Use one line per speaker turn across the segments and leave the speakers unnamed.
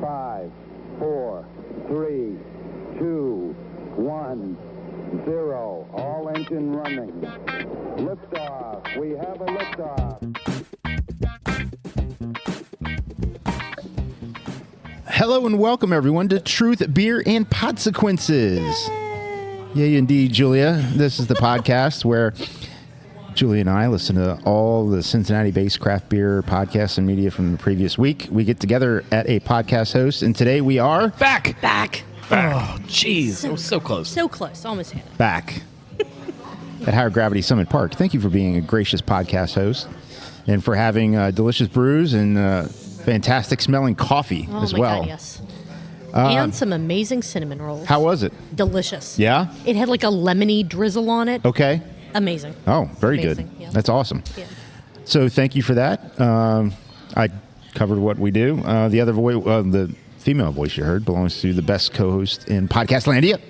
5, 4, 3, 2, 1, 0. All engine running. Liftoff. We have a liftoff.
Hello and welcome, everyone, to Truth, Beer, and Podsequences. Yay, indeed, Julia. This is the podcast where Julia and I listen to all the Cincinnati-based craft beer podcasts and media from the previous week. We get together at a podcast host, and today we are...
Back.
Oh, jeez. It was so close.
So close. Almost had it.
Back at Higher Gravity Summit Park. Thank you for being a gracious podcast host and for having delicious brews and fantastic smelling coffee as well.
God, yes. And some amazing cinnamon rolls.
How was it?
Delicious.
Yeah?
It had like a lemony drizzle on it.
Okay.
Amazing.
Oh, very
Amazing,
good.
yeah.
That's awesome.
Yeah.
So thank you for that. I covered what we do. The other voice, the female voice you heard, belongs to the best co-host in Podcastlandia.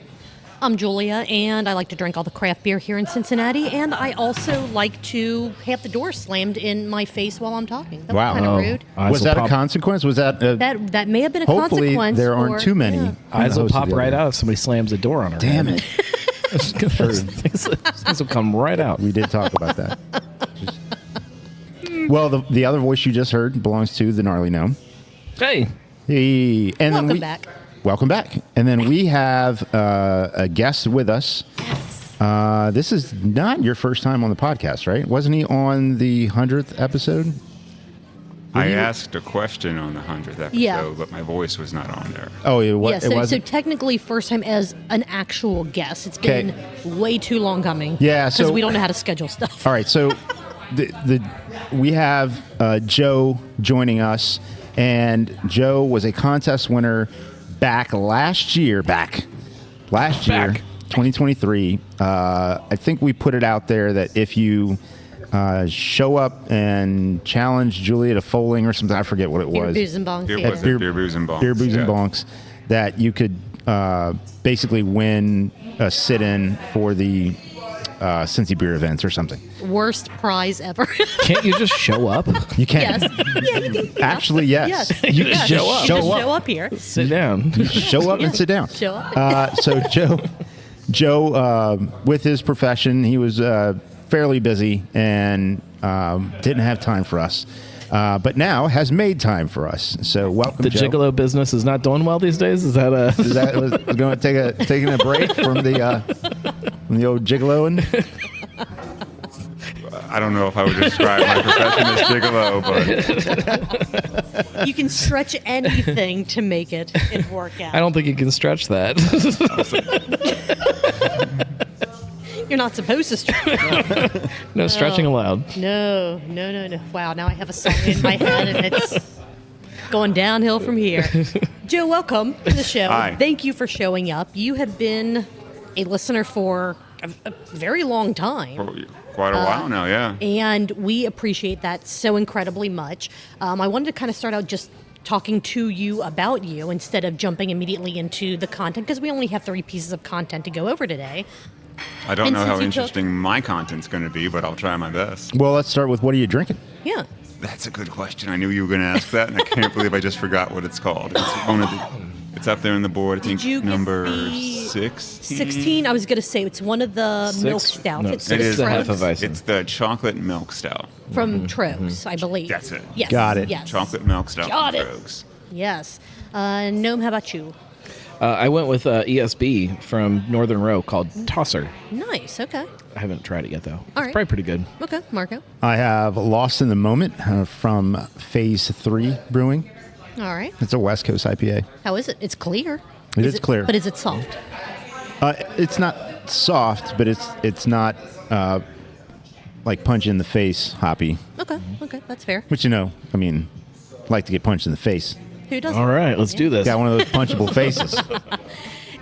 I'm Julia, and I like to drink all the craft beer here in Cincinnati, and I also like to have the door slammed in my face while I'm talking. That
Wow.
was kind of rude.
Was that a consequence? Was that...
That may have been a
hopefully
consequence.
there aren't too many.
Yeah.
Eyes will
hosts
pop
together.
right out if somebody slams a door on her.
Damn
head.
it.
Things will come right out.
We did talk about that. Well, the other voice you just heard belongs to the Gnarly Gnome.
Hey.
And
Welcome back.
Welcome back. And then we have a guest with us. This is not your first time on the podcast, right? Wasn't he on the 100th episode?
I asked a question on the 100th episode,
Yeah.
but my voice was not on there.
Oh, it
Yeah, so
wasn't?
technically first time as an actual guest. It's been way too long coming.
Yeah,
Because
so-
we don't know how to schedule stuff.
All right, so we have Joe joining us, and Joe was a contest winner last year, 2023. I think we put it out there that if you show up and challenge Julia to foaling or something, I forget what it
Beer,
was.
booze, and bongs.
Beer,
yeah.
was it Beer, Booze, and Bonks?
Beer, booze, and
Yeah.
bonks, that you could basically win a sit-in for the Cincy beer events or something.
Worst prize ever.
Can't you just show up?
You can.
Yes. Yeah, you can.
Actually, yes.
Yes.
You
Yes.
can
show up.
You
Show
just
up.
show up here.
Sit down.
Show up and sit down.
Show up.
So Joe, with his profession, he was fairly busy and didn't have time for us, but now has made time for us. So welcome,
The
Joe.
gigolo business is not doing well these days? Is that a...
Is that was going to taking a break from the old gigoloing?
I don't know if I would describe my profession as gigolo, but
You can stretch anything to make it work out.
I don't think you can stretch that.
You're not supposed to stretch.
No stretching allowed.
No. Wow, now I have a song in my head, and it's going downhill from here. Joe, welcome to the show.
Hi.
Thank you for showing up. You have been a listener for a very long time.
for quite a while now, yeah.
And we appreciate that so incredibly much. I wanted to kind of start out just talking to you about you instead of jumping immediately into the content, because we only have 3 pieces of content to go over today.
I don't
And
know how
since you
interesting my content's going to be, but I'll try my best.
Well, let's start with what are you drinking?
Yeah.
That's a good question. I knew you were going to ask that, and I can't believe I just forgot what it's called. It's up there on the board. I think
Did you get
number
the
16.
16, I was going to say it's one of the milk
Six?
stouts.
No,
It's
It
the
is
a half
Troegs
of ice.
It's the chocolate milk stout.
from Troegs, I believe.
That's it.
Yes.
Got it.
Yes.
Chocolate milk stout
Got
from
it.
Troegs.
Yes. Gnome, how about you?
I went with ESB from Northern Row called Tosser.
Nice. Okay.
I haven't tried it yet, though.
right.
It's probably pretty good.
Okay, Marco.
I have Lost in the Moment from Phase 3 Brewing.
All right.
It's a West Coast IPA.
How is it? It's clear.
It is clear.
But is it soft?
It's not soft, but it's not like punch in the face hoppy,
Okay. That's fair.
which I mean, like to get punched in the face.
Who doesn't?
All right, let's do this.
Got one of those punchable faces.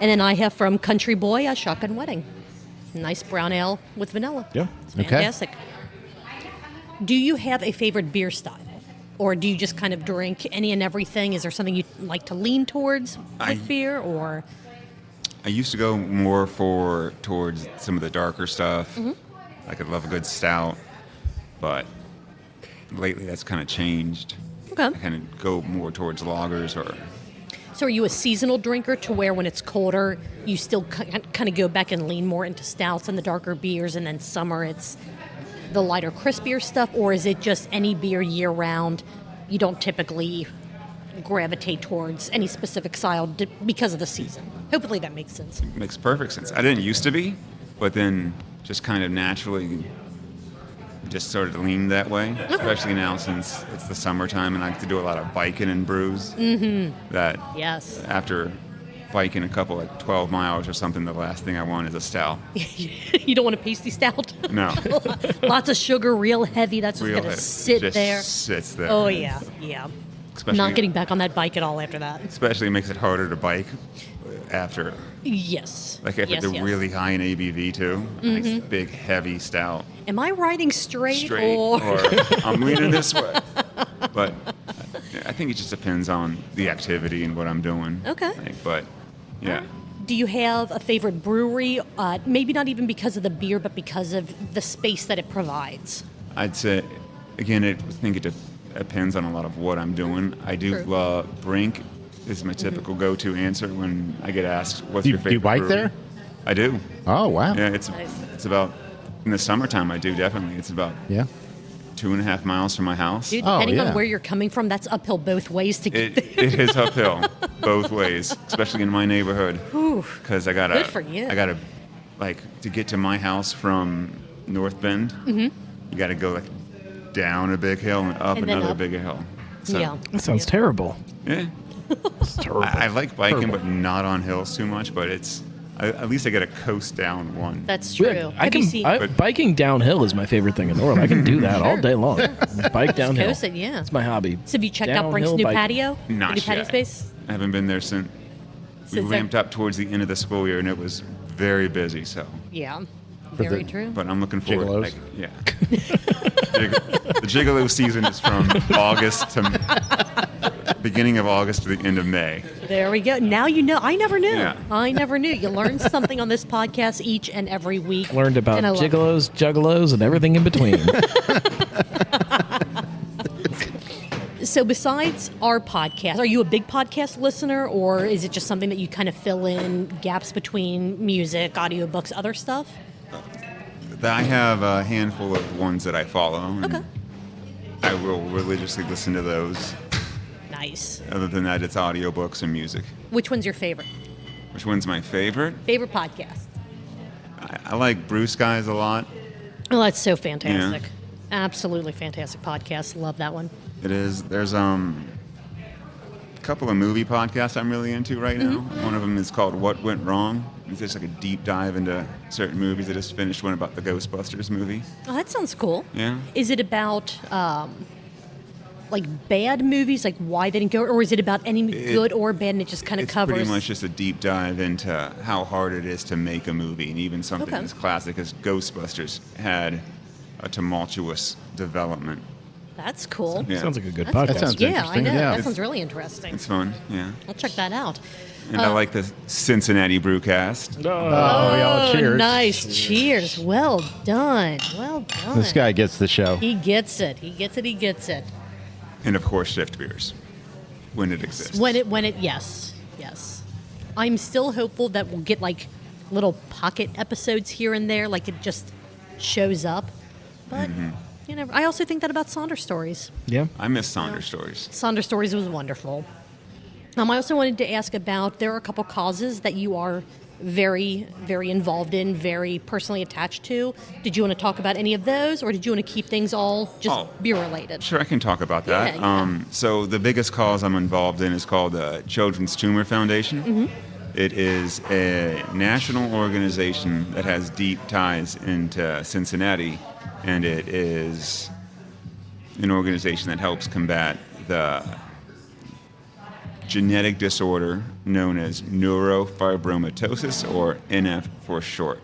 And then I have from Country Boy a Shotgun Wedding. Nice brown ale with vanilla.
Yeah.
It's
Okay.
fantastic. Do you have a favorite beer style? Or do you just kind of drink any and everything? Is there something you like to lean towards with beer? Or
I used to go more towards some of the darker stuff. I could love a good stout, but lately that's kind of changed.
Okay.
I kind of go more towards lagers or
So are you a seasonal drinker to where when it's colder, you still kind of go back and lean more into stouts and the darker beers, and then summer it's the lighter, crispier stuff? Or is it just any beer year-round, you don't typically gravitate towards any specific style because of the season? Hopefully that makes sense.
Makes perfect sense. I didn't used to be, but then just kind of naturally just started to lean that way, especially now since it's the summertime and I like to do a lot of biking and brews. That
Yes.
after biking a couple like 12 miles or something, the last thing I want is a stout.
You don't want a pasty stout?
No.
Lots of sugar, real heavy. That's just
Real
going to
heavy.
sit
Just
there.
sits there.
Oh, yeah. Yeah.
Especially,
Not getting back on that bike at all after that.
especially makes it harder to bike after.
Yes.
Like if
yes,
it's
yes.
really high in ABV too. Nice big heavy stout.
Am I riding straight or...
I'm leaning this way. But I think it just depends on the activity and what I'm doing.
Okay.
But yeah.
Do you have a favorite brewery? Maybe not even because of the beer, but because of the space that it provides.
I'd say, again, I think it depends on a lot of what I'm doing. I do
True.
Brink is my typical go-to answer when I get asked, what's
Do
your
you
favorite
bike
brewery?
there?
I do.
Oh, wow.
Yeah,
Nice.
it's about, in the summertime I do, definitely. It's about
Yeah.
2.5 miles from my house.
Dude,
Oh,
depending
yeah.
on where you're coming from, that's uphill both ways to get there.
It is uphill both ways, especially in my neighborhood. Because I gotta,
Good for you.
I gotta, like, to get to my house from North Bend, you gotta go like down a big hill and up
And then
another
up.
big hill. So,
Yeah.
That sounds terrible.
yeah.
It's terrible.
I like biking,
Terrible.
but not on hills too much. But at least I get to coast down one.
That's true.
Yeah,
Have you seen...
biking downhill is my favorite thing in the world. I can do that all day long. Bike downhill.
coast it, yeah.
It's my hobby.
So have you checked out Brink's
Downhill
new
biking.
patio?
Not
the new patio
yet.
space?
I haven't been there since we
Since then-
ramped up towards the end of the school year, and it was very busy. So,
Yeah.
For
Very
the-
true.
but I'm looking forward.
Gigolos?
Like, yeah. The gigolo season is from August to beginning of August to the end of May.
There we go. Now you know. I never knew.
Yeah.
I never knew. You learn something on this podcast each and every week.
Learned about
And I love it.
gigolos, juggalos, and everything in between.
So besides our podcast, are you a big podcast listener, or is it just something that you kind of fill in gaps between music, audiobooks, other stuff?
I have a handful of ones that I follow. And
Okay.
I will religiously listen to those.
Nice.
Other than that, it's audiobooks and music.
Which one's your favorite?
Which one's my favorite?
Favorite podcast?
I like Brews guys a lot.
Oh, that's so fantastic. Absolutely fantastic podcast. Love that one.
It is. There's a couple of movie podcasts I'm really into right now. One of them is called What Went Wrong. It's just like a deep dive into certain movies. I just finished one about the Ghostbusters movie.
Oh, that sounds cool.
Yeah.
Is it about like bad movies, like why they didn't go, or is it about any good or bad, and it just kind of
It's
covers?
pretty much just a deep dive into how hard it is to make a movie, and even something
Okay.
as classic as Ghostbusters had a tumultuous development.
That's cool.
Yeah.
Sounds like a good
That's-
podcast.
That sounds
Yeah, I
interesting,
know.
yeah.
That sounds really interesting.
It's fun, yeah.
I'll check that out.
And I like the Cincinnati Brewcast.
Oh, y'all cheers.
Nice. Cheers. Well done. Well done.
This guy gets the show.
He gets it. He gets it. He gets it.
And of course, Shift Beers, when it exists.
Yes. Yes. I'm still hopeful that we'll get like little pocket episodes here and there, like it just shows up. But you know, I also think that about Sonder Stories.
Yeah.
I miss Saunders stories.
Sonder Stories was wonderful. I also wanted to ask about, there are a couple causes that you are very, very involved in, very personally attached to. Did you want to talk about any of those, or did you want to keep things all just beer related?
Sure, I can talk about that.
Yeah.
So the biggest cause I'm involved in is called the Children's Tumor Foundation. It is a national organization that has deep ties into Cincinnati, and it is an organization that helps combat the genetic disorder known as Neurofibromatosis, or NF for short.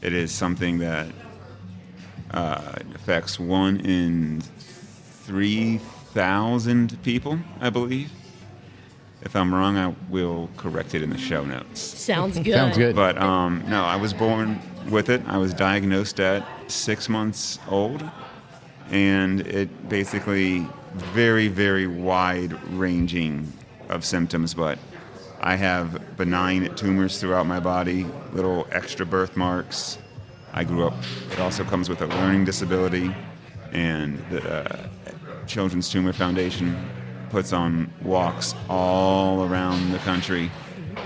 It is something that affects 1 in 3,000 people, I believe. If I'm wrong, I will correct it in the show notes.
Sounds good.
Sounds good.
But no, I was born with it. I was diagnosed at 6 months old, and it basically very, very wide-ranging of symptoms, but I have benign tumors throughout my body, little extra birthmarks. I grew up, it also comes with a learning disability, and the Children's Tumor Foundation puts on walks all around the country.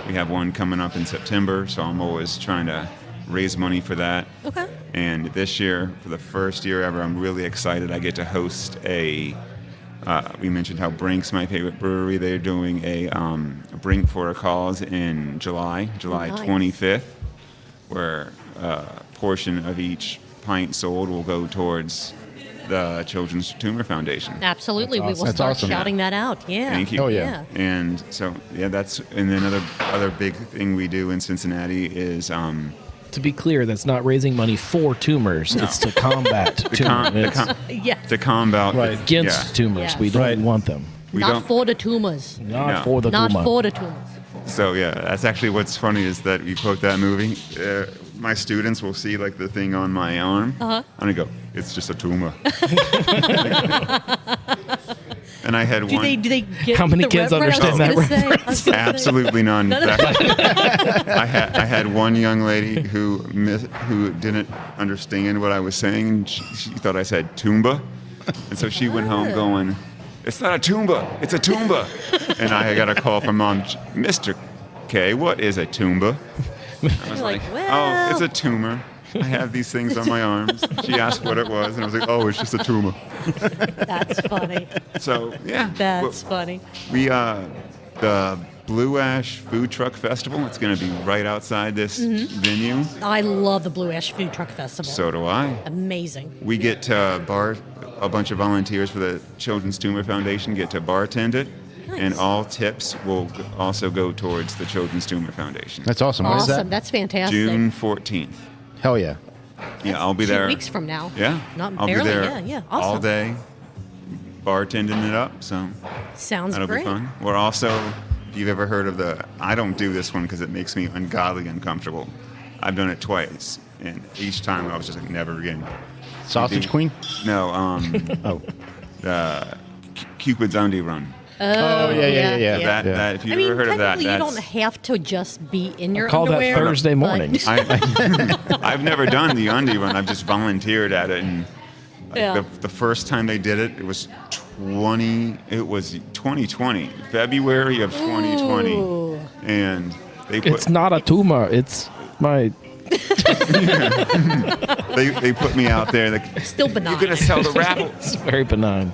We have one coming up in September, so I'm always trying to raise money for that.
Okay.
And this year, for the first year ever, I'm really excited. I get to host we mentioned how Brink's my favorite brewery. They're doing a Brink for a Cause in July
Nice.
25th, where a portion of each pint sold will go towards the Children's Tumor Foundation.
Absolutely. We will
That's
start
awesome.
shouting that out. Yeah.
Thank you.
Oh, yeah.
And so, that's, and then other big thing we do in Cincinnati is
To be clear, that's not raising money for tumors. It's to combat tumors.
Yes.
to combat
Right.
Against tumors.
Yes.
We don't
Right.
want them.
We
Not
don't.
for the tumors.
Not
No.
for the
Not
tumor.
for the tumors.
So that's actually what's funny is that you quote that movie. My students will see like the thing on my arm, and I go, "It's just a tumor." And I had
Do
one.
they get
How many
the
kids
reference?
understand
I was
that
gonna say- I was gonna say-
Absolutely none.
None
In
of
fact, I had one young lady who didn't understand what I was saying. She thought I said tumba, and so she went home going, "It's not a tumba, it's a tumba." And I got a call from Mom, "Mr. K, what is a tumba?" I was
You're like,
"Oh,
well."
it's a tumor. I have these things on my arms." She asked what it was, and I was like, "Oh, it's just a tumor."
That's funny.
So yeah,
That's funny.
we the Blue Ash Food Truck Festival. It's going to be right outside this venue.
I love the Blue Ash Food Truck Festival.
So do I.
Amazing.
We get to a bunch of volunteers for the Children's Tumor Foundation get to bartend it, and
Nice.
all tips will also go towards the Children's Tumor Foundation.
That's awesome. When is
Awesome.
that?
That's fantastic.
June 14th.
Hell yeah.
Yeah, I'll be
2
there.
weeks from now.
Yeah,
Not
I'll
barely.
be there
Yeah. Awesome.
all day, bartending it up. So
Sounds
that'll
great.
be fun. We're also, if you've ever heard of I don't do this one because it makes me ungodly uncomfortable. I've done it twice, and each time I was just like, never again.
Sausage Queen?
No,
Oh.
Cupid's Undie Run.
Oh, yeah.
That if
I
you've
mean,
ever heard of that,
technically, you
that's
don't have to just be in your
Call that
underwear.
Thursday
but-
morning.
I've never done the Undie Run. I've just volunteered at it, and
Yeah.
the first time they did it, it was 2020, February of 2020,
Ooh.
and they put
It's not a tumor. It's my.
they put me out there. Like,
Still benign.
you're gonna sell the raffle.
It's very benign.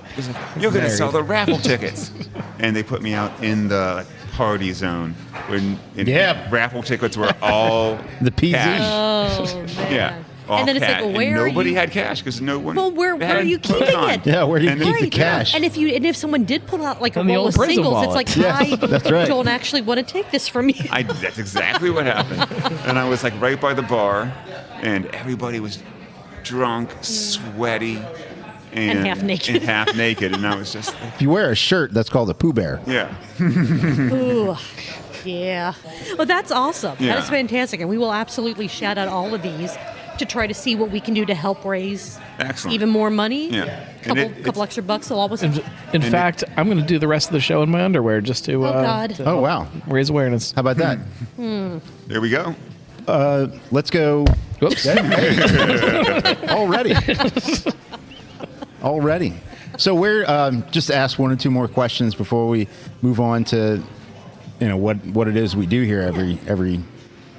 You're gonna sell the raffle tickets, and they put me out in the party zone when
Yeah.
raffle tickets were all
The PZ.
cash.
Oh, man.
Yeah. All
And then it's
cash.
like,
And
where are
nobody
you?
had cash because no one.
Well, where
they had
are you
clothes
keeping
on.
it?
Yeah, where do you
And
keep
then-
the cash?
And if someone did pull out like a
And the
roll
old
of
prison
singles,
wallet.
it's like,
Yeah,
I
that's right.
don't actually want to take this from you.
That's exactly what happened. And I was like right by the bar, and everybody was drunk, sweaty,
And half naked.
And half naked, and I was just like,
If you wear a shirt, that's called a Pooh Bear.
yeah.
Ooh, yeah. Well, that's awesome.
Yeah.
That is fantastic. And we will absolutely shout out all of these to try to see what we can do to help raise
Excellent.
even more money.
Yeah.
Couple,
And
couple extra bucks will always.
In fact, I'm going to do the rest of the show in my underwear just to,
God.
Oh, wow.
raise awareness.
How about that?
There we go.
Let's go.
Whoops.
Already. So we're just to ask one or two more questions before we move on to what it is we do here every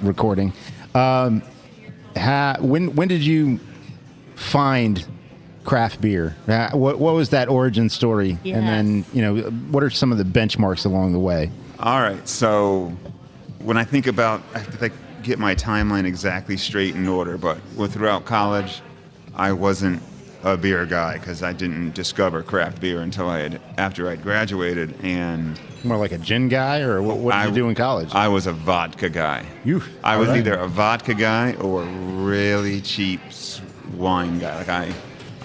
recording. When did you find craft beer? What was that origin story?
Yes.
And then what are some of the benchmarks along the way?
All right. So when I think about, I have to get my timeline exactly straight in order. But throughout college, I wasn't a beer guy because I didn't discover craft beer until after I'd graduated. And
More like a gin guy, or what did you do in college?
I was a vodka guy. I
all
was
right.
either a vodka guy or a really cheap wine guy. Like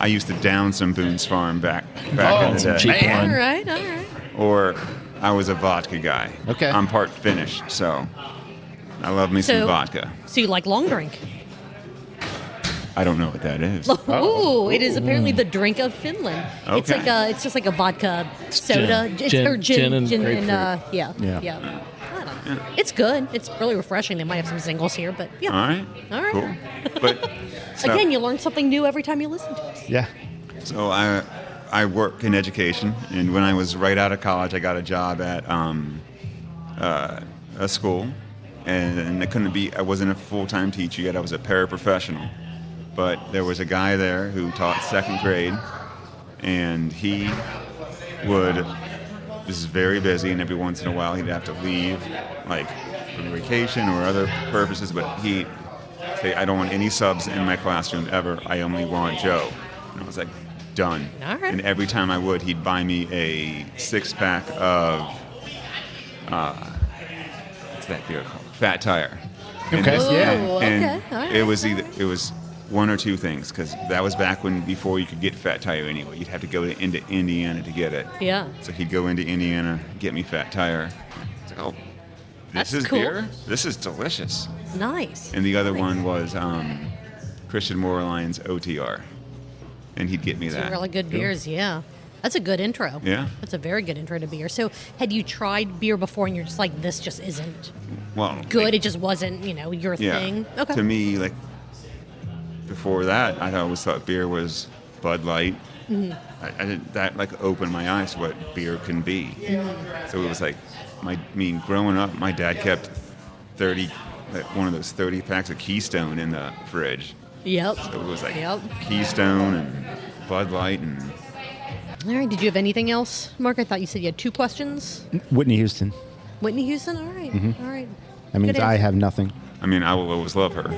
I used to down some Boone's Farm back in the
some
day.
cheap
All
wine.
right, all right.
Or I was a vodka guy.
Okay.
I'm part Finnish, so I love me some vodka.
So you like long drink?
I don't know what that is.
Ooh, it is apparently the drink of Finland. It's
Okay.
like it's just like a vodka soda.
Gin and grapefruit.
Yeah. I don't know. It's good. It's really refreshing. They might have some singles here, but yeah.
All right.
All right.
Cool. But so,
Again, you learn something new every time you listen to it.
Yeah.
so I work in education, and when I was right out of college, I got a job at a school, and I wasn't a full-time teacher yet. I was a paraprofessional, but there was a guy there who taught second grade, and he was very busy, and every once in a while he'd have to leave, like for vacation or other purposes, but he'd say, I don't want any subs in my classroom ever. I only want Joe. And I was like, done.
All right.
And every time I would, he'd buy me a 6-pack of, what's that beer called? Fat Tire.
Okay.
Ooh,
Yeah.
And
okay. All right.
it was one or two things, because that was back before you could get Fat Tire anyway. You'd have to go into Indiana to get it.
Yeah.
So he'd go into Indiana, get me Fat Tire. I was like, oh,
That's
this is
cool.
beer? This is delicious.
Nice.
And the other
Nice.
one was Christian Moorline's OTR. And he'd get me
Some
that.
really good beers, yeah. That's a good intro.
Yeah.
That's a very good intro to beer. So, had you tried beer before and you're just like, this just isn't
Well,
good?
like,
it just wasn't, your
yeah.
thing? Okay.
To me, like, before that, I always thought beer was Bud Light.
Mm-hmm.
I didn't, that like opened my eyes to what beer can be.
Mm-hmm.
So it was like, growing up, my dad kept one of those 30 packs of Keystone in the fridge.
Yep.
So it was like
Yep.
Keystone and Bud Light and
All right. Did you have anything else, Mark? I thought you said you had 2 questions.
Whitney Houston.
Whitney Houston? All right. All right.
That means
Good
I
answer.
have nothing.
I will always love her.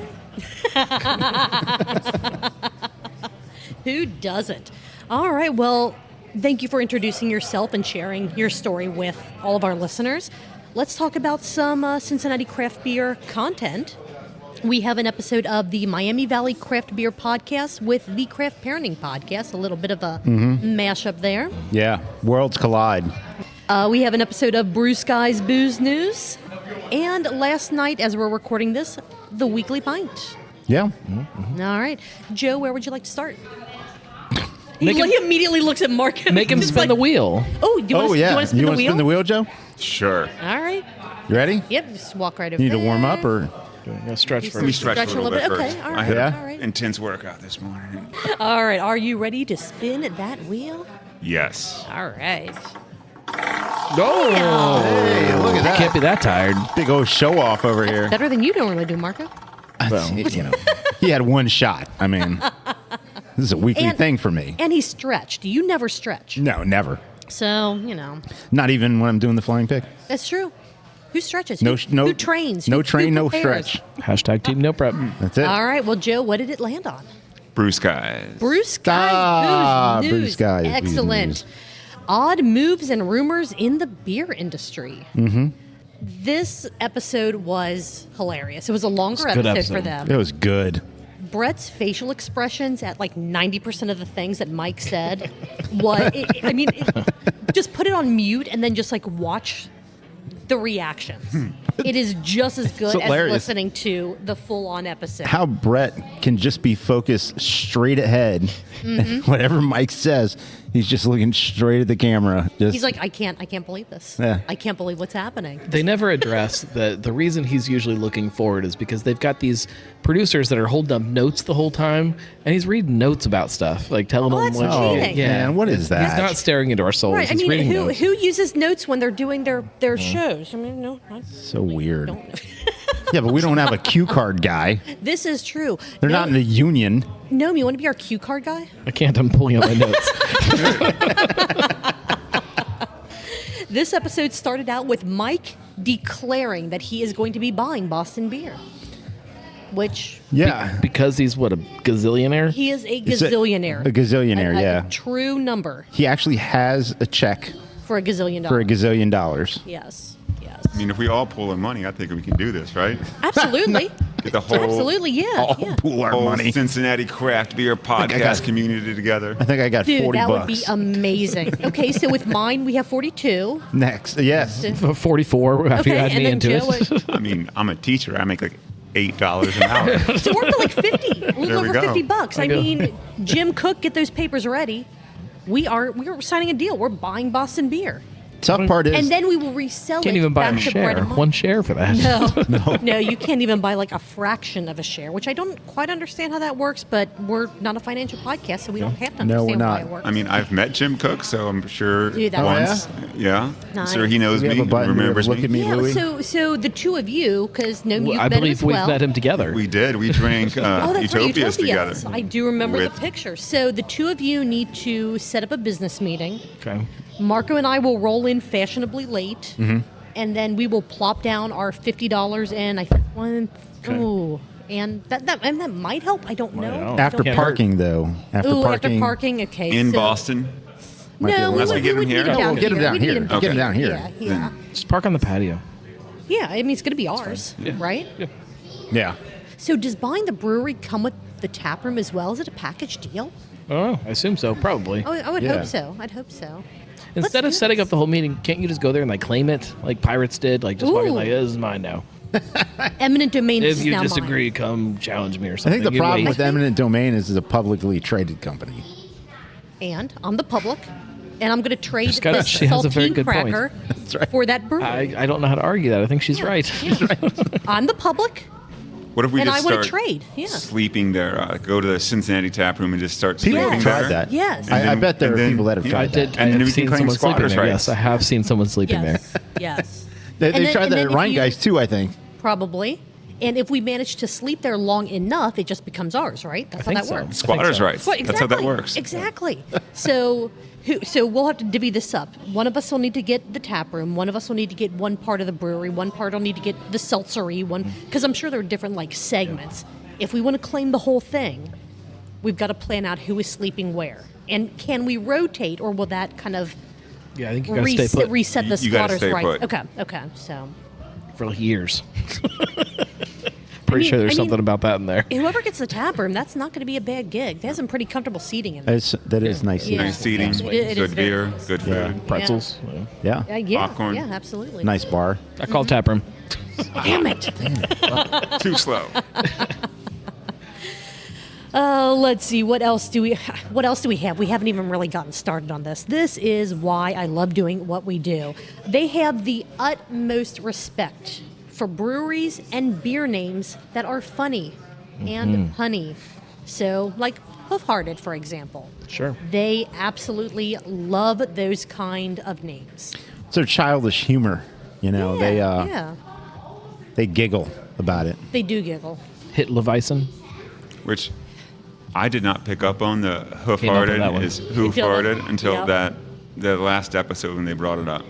Who doesn't? All right. Well, thank you for introducing yourself and sharing your story with all of our listeners. Let's talk about some Cincinnati craft beer content. We have an episode of the Miami Valley Craft Beer Podcast with the Craft Parenting Podcast, a little bit of a mashup there.
Yeah. Worlds collide.
We have an episode of Brew Sky's Booze News. And last night, as we're recording this, the Weekly Pint.
Yeah.
All right. Joe, where would you like to start?
Make him-
He immediately looks at Mark. and
Make him
just
spin
like,
the wheel.
Oh, do you want
yeah.
to spin
You
the
want to
wheel?
spin the wheel, Joe?
Sure.
All right.
You ready?
Yep, just walk right over
You need to
there.
warm up or?
Stretch
Let me
first.
stretch a little bit
Okay,
first.
all right.
I had
Yeah?
All right.
an intense workout this morning.
All right. Are you ready to spin that wheel?
Yes.
All right.
Oh,
Hey, look at that.
can't be that tired.
Big old show off over here.
Better than you normally do, Marco.
Well,
He had one shot. I mean, this is a weekly
And-
thing for me.
And he stretched. You never stretch.
No, never.
So,
Not even when I'm doing the flying pig.
that's true. Who stretches?
No,
Who trains?
No
Who
train, no
prepares?
stretch.
hashtag team no prep.
That's it.
All right. Well, Joe, what did it land on?
Brew Skies.
Brew Skies Booze
Brew
News.
Skies Booze
Excellent.
News.
Odd moves and rumors in the beer industry. Mm-hmm. This episode was hilarious. It was a longer
It's a good
episode for
episode.
them.
It was good.
Brett's facial expressions at like 90% of the things that Mike said just put it on mute and then just like watch the reactions. It is just as good
It's
as
hilarious.
listening to the full-on episode.
How Brett can just be focused straight ahead.
Mm-hmm.
And whatever Mike says, he's just looking straight at the camera. Just,
He's like, I can't believe this.
Yeah.
I can't believe what's happening.
They never address the reason he's usually looking forward is because they've got these producers that are holding up notes the whole time, and he's reading notes about stuff, like telling
Oh,
them
that's
what.
cheating.
man, what is
He's
that?
not staring into our souls.
Right. I
He's
mean,
reading
who
notes.
uses notes when they're doing their shows? I mean, no, I
So weird.
don't know.
Yeah, but we don't have a cue card guy.
This is true.
They're not in the union.
Noam, you want to be our cue card guy?
I can't. I'm pulling out my notes.
This episode started out with Mike declaring that he is going to be buying Boston beer, which
Yeah.
Because he's what, a gazillionaire?
he is a
It's
gazillionaire.
a gazillionaire,
A
yeah.
true number
He actually has a check
for a gazillion
for a
dollars.
gazillion dollars.
Yes.
I mean, if we all pull our money, I think we can do this, right?
Absolutely.
Get the whole,
Absolutely, yeah.
All
yeah.
pool our
whole
money.
Cincinnati craft beer
I got-
podcast community together.
I think I got
Dude,
40
that
bucks.
would be amazing. Okay, so with mine, we have 42.
Next. Yes.
44 after you
Okay,
had
and
me
then
into
Joe,
it.
I mean, I'm a teacher. I make like $8 an hour.
So we're at like 50, a little
There we
over
go.
$50. I mean, Jim Cook, get those papers ready. We are signing a deal. We're buying Boston beer.
Tough part is,
And then we will resell
Can't
it
even buy
back
a
to Bread
share.
and Wine.
One share for that.
No, you can't even buy like a fraction of a share, which I don't quite understand how that works, but we're not a financial podcast, so we don't have to
No, we're
understand why
not.
it works.
I mean, I've met Jim Cook, so I'm sure
Dude, that's
once.
awesome.
Yeah.
Nice.
Sure, he knows
we
me,
have a button here.
remembers
Look
me.
at me,
yeah,
Louie.
so the two of you, because you've
I
met him
believe
as
we've
well.
met him together.
We did. We drank
Oh, that's right,
Utopias together.
Utopias. I do remember
With-
the picture. So the two of you need to set up a business meeting.
Okay.
Marco and I will roll in fashionably late,
Mm-hmm.
and then we will plop down our $50 and I think one.
Okay.
Ooh, and that might help. I don't know.
help.
after
Don't-
Can't hurt.
parking, though. After
After parking. Okay.
In
so,
Boston.
Might be a
No,
little-
Unless we
we
get
would
him here?
need him
No,
down
we'll get him
here.
down
We need
here.
him
Get him down here.
Yeah, yeah.
Just park on the patio.
Yeah, I mean, it's going to be ours, right?
Yeah.
Yeah.
So does buying the brewery come with the tap room as well? Is it a package deal?
Oh, I assume so. Probably.
Oh, I would
Yeah.
hope so. I'd hope so.
Instead of
Let's do
setting
this.
up the whole meeting, can't you just go there and like claim it like pirates did? Like just walk in
Ooh.
like, this is mine now.
Eminent domain
If
is
you
now
disagree, come challenge me or
I
something.
think the
You
problem
wait.
with eminent domain is it's a publicly traded company.
mine. And I'm the public, and I'm going to trade
Just gotta-
this
she has a very
saltine
good point.
cracker
right.
for that brewery.
I don't know how to argue that. I think she's
Yeah,
right.
yeah. I'm the public,
What if we
and
just
I want
start
to trade. Yeah.
sleeping there? Go to the Cincinnati tap room and just start
People
sleeping
have tried
there?
that.
Yes.
I
then-
bet there
and
are
then-
people that have
yeah,
tried
I did.
that.
And then we
I've
can
seen
claim
someone sleeping
squatters'
there.
rights.
Yes, I have seen someone sleeping there.
Yes. Yes.
They
And then-
tried
and
that
then
at
if you-
Rhinegeist, too, I think.
Probably. And if we manage to sleep there long enough, it just becomes ours, right? That's how
think
that
so.
works.
Squatters'
so.
rights.
Well,
That's how that works.
Exactly. So we'll have to divvy this up. One of us will need to get the tap room. One of us will need to get one part of the brewery. One part will need to get the seltzery one, because I'm sure there are different like segments. If we want to claim the whole thing, we've got to plan out who is sleeping where, and can we rotate, or will that kind of
Yeah, I think you gotta stay put
reset the
You gotta
squatters'
stay
rights?
put.
Okay. So
for like years. Pretty sure there's
I mean-
something about that in there.
whoever gets the tap room, that's not going to be a bad gig. They have some pretty comfortable seating in there.
That is nice.
Yeah.
Nice seating,
It is
good
very
beer,
nice.
good
Yeah.
food.
Pretzels. Yeah.
Yeah.
Yeah,
Popcorn.
yeah, absolutely.
Nice bar.
I call tap room.
Damn it.
Too slow.
Let's see. What else do we have? We haven't even really gotten started on this. This is why I love doing what we do. They have the utmost respect for breweries and beer names that are funny and punny. So, like Hoof-Hearted, for example.
Sure.
They absolutely love those kind of names.
It's their childish humor. You know,
yeah.
they giggle about it.
They do giggle.
Hit Levison.
Which I did not pick up on. The
Came up with
hoof-hearted
that one.
is hoof-hearted until
Yeah.
the last episode when they brought it up.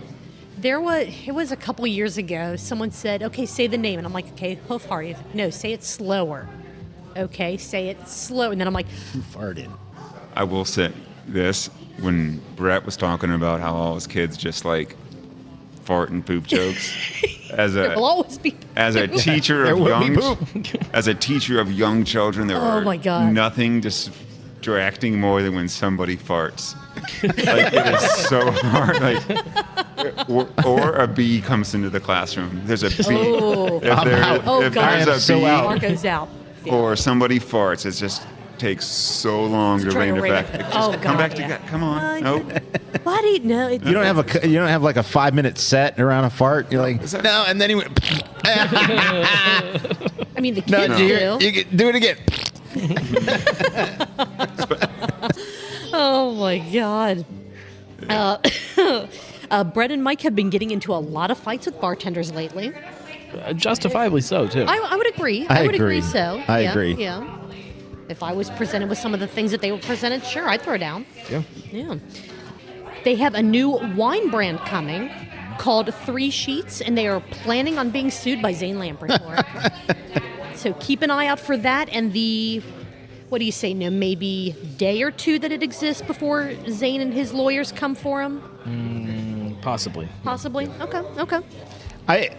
It was a couple years ago. Someone said, "Okay, say the name," and I'm like, "Okay, Hoof-Hearted." No, say it slower. Okay, say it slow, and then I'm like,
Farted.
I will say this: when Brett was talking about how all his kids just like fart and poop jokes, as
"There will
a
always be."
as a teacher of
will be
young children, there
Oh
are
my God.
nothing distracting more than when somebody farts. Like it is so hard. Like, or a bee comes into the classroom. There's a bee.
Oh.
If
God.
there's
I am
a
so
bee
out.
Marco's out. Yeah.
or somebody farts, it just takes so long to
Trying
rein
to
it
rein
back.
it-
Just
oh,
come
God,
back
yeah.
together. Come on. Nope.
Buddy, no.
You don't have like a 5-minute set around a fart. You're like,
Is that-
no, and then he went.
I mean, the
No,
kids do.
do it again.
Oh my God. Brett and Mike have been getting into a lot of fights with bartenders lately.
Justifiably so, too.
I would agree.
I
would agree
agree.
so.
I
Yeah,
agree.
Yeah. If I was presented with some of the things that they were presented, sure, I'd throw down.
Yeah.
Yeah. They have a new wine brand coming called Three Sheets, and they are planning on being sued by Zane Lamprey for it. So keep an eye out for that and the, what do you say, no, maybe day or two that it exists before Zane and his lawyers come for him?
Possibly.
Possibly. Okay.
I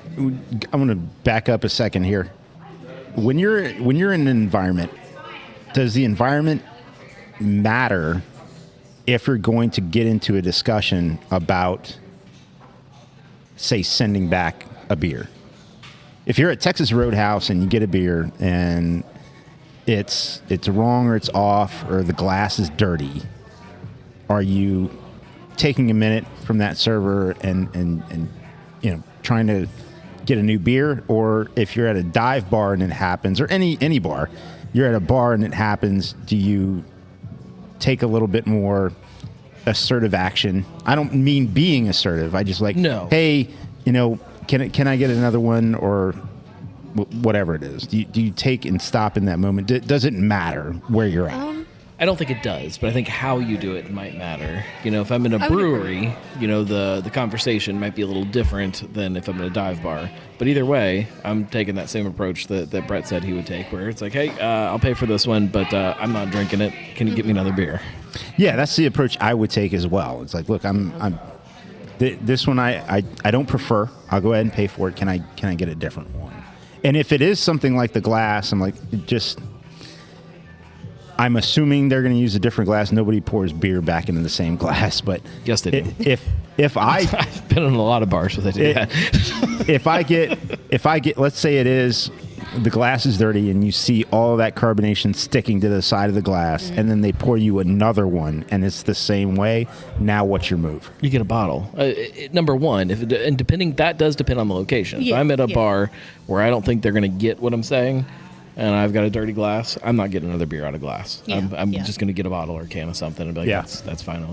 want to back up a second here. When you're in an environment, does the environment matter if you're going to get into a discussion about, say, sending back a beer? if you're at Texas Roadhouse and you get a beer and it's wrong or it's off or the glass is dirty, are you taking a minute from that server and trying to get a new beer? Or if you're at a dive bar and it happens, or any bar, you're at a bar and it happens, do you take a little bit more assertive action? I don't mean being assertive. I just
No.
hey, can I get another one, or whatever it is? Do you take and stop in that moment? Does it matter where you're at?
I don't think it does, but I think how you do it might matter. If I'm in a
I would
brewery, the conversation might be a little different than if I'm in a dive bar. But either way, I'm taking that same approach that Brett said he would take, where it's like, hey, I'll pay for this one, but I'm not drinking it. Can you get me another beer?
Yeah, that's the approach I would take as well. It's like, look, this one I don't prefer. I'll go ahead and pay for it. Can I get a different one? And if it is something like the glass, I'm like, I'm assuming they're going to use a different glass. Nobody pours beer back into the same glass, but
Yes, they do.
If
I've been in a lot of bars where they do that.
if I get, let's say it is, the glass is dirty and you see all of that carbonation sticking to the side of the glass, and then they pour you another one and it's the same way. Now what's your move?
You get a bottle. Number one, that does depend on the location. If
Yeah,
I'm at a
yeah.
bar where I don't think they're going to get what I'm saying, and I've got a dirty glass, I'm not getting another beer out of glass.
Yeah,
I'm
yeah.
just going to get a bottle or a can of something and be like,
Yeah.
that's fine.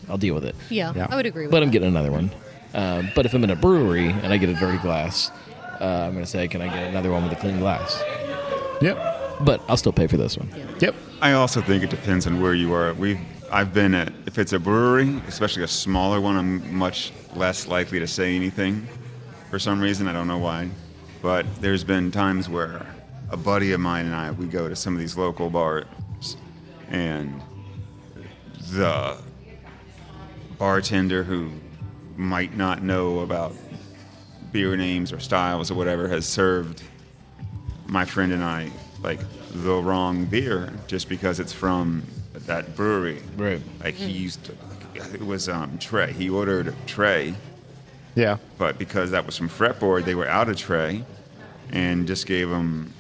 I'll deal with it.
Yeah,
Yeah.
I would agree with
But
that.
I'm getting another one. But if I'm in a brewery and I get a dirty glass, I'm going to say, can I get another one with a clean glass?
Yep.
But I'll still pay for this one.
Yep.
I also think it depends on where you are. I've been at, if it's a brewery, especially a smaller one, I'm much less likely to say anything for some reason. I don't know why. But there's been times where a buddy of mine and we go to some of these local bars, and the bartender, who might not know about beer names or styles or whatever, has served my friend and I like the wrong beer just because it's from that brewery.
Right.
Like he used to, it was Trey. He ordered Trey,
Yeah.
but because that was from Fretboard, they were out of Trey, and just gave him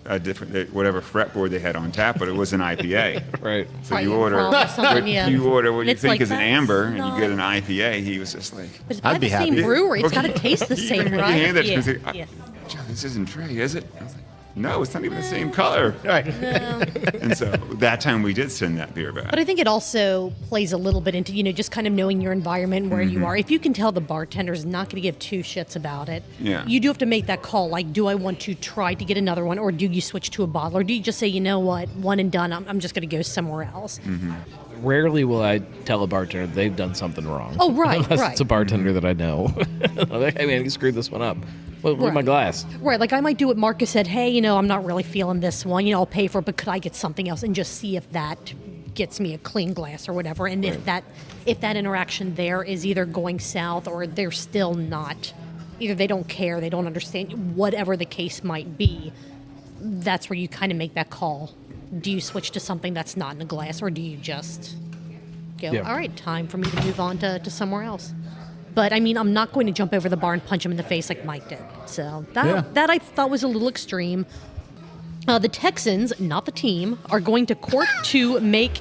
a different, whatever Fretboard they had on tap, but it was an IPA.
Right.
So
Probably
you
a
order,
problem or something, yeah.
you order what
And
you
it's
think
like,
is an
that's
amber, and
not-
you get an IPA. He was just like,
But it's by
I'd be
the same
happy.
brewery. It's
Okay.
got to taste the same,
You
right?
hand that to
Yeah.
him and say,
yeah.
John, this isn't Trey, is it? I was like, no, it's not even the same color.
Right.
And so that time we did send that beer back.
But I think it also plays a little bit into, just kind of knowing your environment, where you are. If you can tell the bartender's not going to give two shits about it,
Yeah.
you do have to make that call. Like, do I want to try to get another one, or do you switch to a bottle? Or do you just say, you know what, one and done, I'm just going to go somewhere else?
Rarely will I tell a bartender they've done something wrong.
Oh, right,
Unless
right.
it's a bartender that I know. I'm like, hey, man, you screwed this one up. Where's my
Right.
glass?
Right, like I might do what Marcus said, hey, I'm not really feeling this one, I'll pay for it, but could I get something else, and just see if that gets me a clean glass or whatever. And if that interaction there is either going south, or they're still not, either they don't care, they don't understand, whatever the case might be, that's where you kind of make that call. Do you switch to something that's not in a glass, or do you just go,
Yeah.
all right, time for me to move on to somewhere else? But I mean, I'm not going to jump over the bar and punch him in the face like Mike did. So that I thought was a little extreme. The Texans, not the team, are going to court to make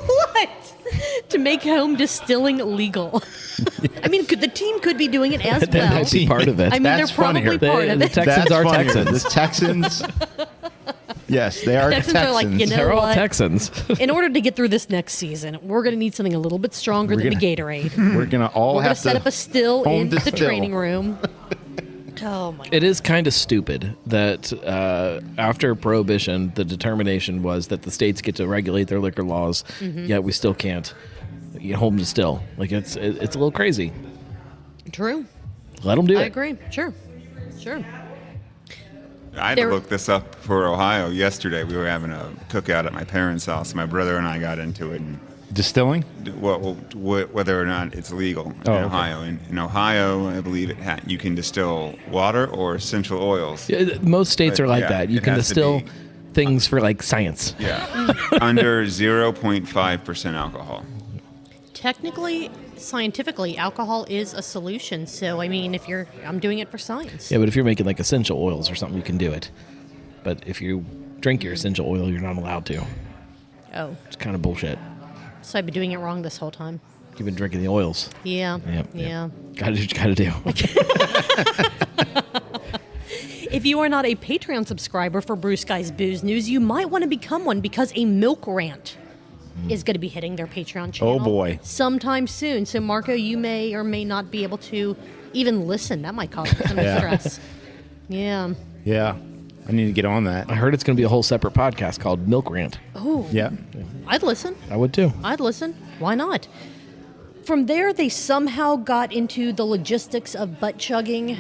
what? To make home distilling legal. I mean, the team could be doing it as
That
well.
might be part of it.
I mean,
That's
they're probably
funnier.
part of
The
it.
Texans
That's
are
funnier.
Texans.
The Texans. Yes, they are
Texans
Texans.
are like,
They're all
what?
Texans.
In order to get through this next season, we're going to need something a little bit stronger
We're
than
gonna-
the Gatorade.
We're gonna all
We're going
have
to set up a still
home
in the
distill.
training room. Oh my!
It is kind of stupid that after Prohibition, the determination was that the states get to regulate their liquor laws, yet we still can't hold them to still. Like, it's a little crazy.
True.
Let them do
I
it.
agree. Sure.
I had to look this up for Ohio yesterday. We were having a cookout at my parents' house. My brother and I got into it, and
Distilling?
whether or not it's legal in
okay.
Ohio. In Ohio, I believe you can distill water or essential oils.
Yeah, most states
But,
are like
yeah,
that. You
it
can
has to
distill
be-
things for like science.
Yeah, under 0.5% alcohol.
Technically, scientifically, alcohol is a solution. So, I mean, I'm doing it for science.
Yeah, but if you're making like essential oils or something, you can do it. But if you drink your essential oil, you're not allowed to.
Oh.
It's kind of bullshit.
So I've been doing it wrong this whole time.
You've been drinking the oils.
Yeah.
Yeah. Gotta do what you gotta do.
If you are not a Patreon subscriber for Brew Sky's Booze News, you might want to become one because a milk rant is going to be hitting their Patreon channel.
Oh, boy.
Sometime soon. So, Marco, you may or may not be able to even listen. That might cause some stress. Yeah.
Yeah. I need to get on that.
I heard it's going to be a whole separate podcast called Milk Rant.
Oh.
Yeah.
I'd listen.
I would too.
I'd listen. Why not? From there, they somehow got into the logistics of butt chugging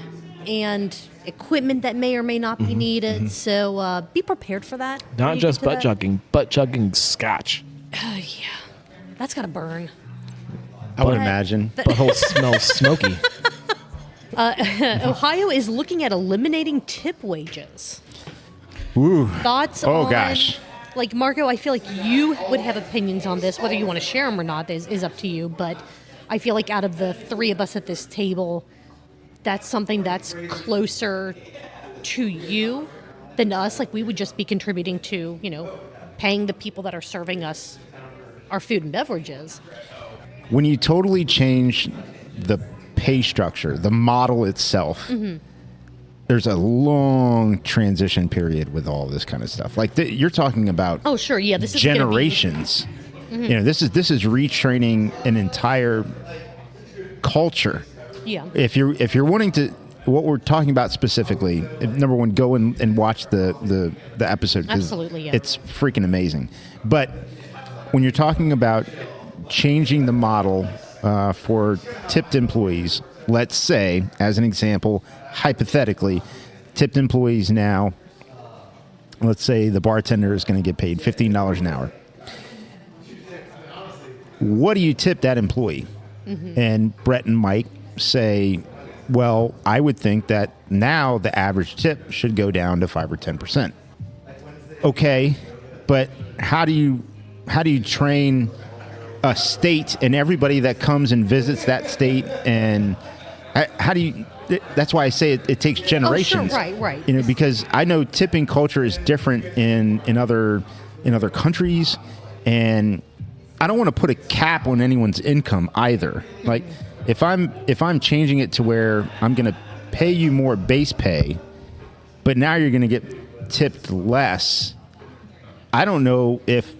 and equipment that may or may not be needed. So be prepared for that. when
Not
you
just
get to
butt chugging scotch.
that. Yeah. That's got to burn.
I would
But-
imagine.
Butthole smells smoky.
Ohio is looking at eliminating tip wages.
Ooh.
Thoughts
Oh,
on...
gosh.
Like, Marco, I feel like you would have opinions on this. Whether you want to share them or not is up to you. But I feel like out of the three of us at this table, that's something that's closer to you than us. Like, we would just be contributing to, paying the people that are serving us our food and beverages.
When you totally change the pay structure, the model itself, there's a long transition period with all this kind of stuff. Like you're talking about
Oh, sure. Yeah, this is gonna be-
generations. This is retraining an entire culture.
Yeah.
If you're wanting to, what we're talking about specifically, number one, go and watch the episode. 'Cause
Absolutely, yeah.
it's freaking amazing. But when you're talking about changing the model for tipped employees, let's say, as an example, hypothetically, tipped employees now, let's say the bartender is going to get paid $15 an hour. What do you tip that employee? And Brett and Mike say, well, I would think that now the average tip should go down to 5 or 10%. Okay, but how do you train a state and everybody that comes and visits that state, and how do you? That's why I say it takes generations.
Oh, sure, right.
Because I know tipping culture is different in other countries, and I don't want to put a cap on anyone's income either. Like if I'm changing it to where I'm going to pay you more base pay, but now you're going to get tipped less, I don't know if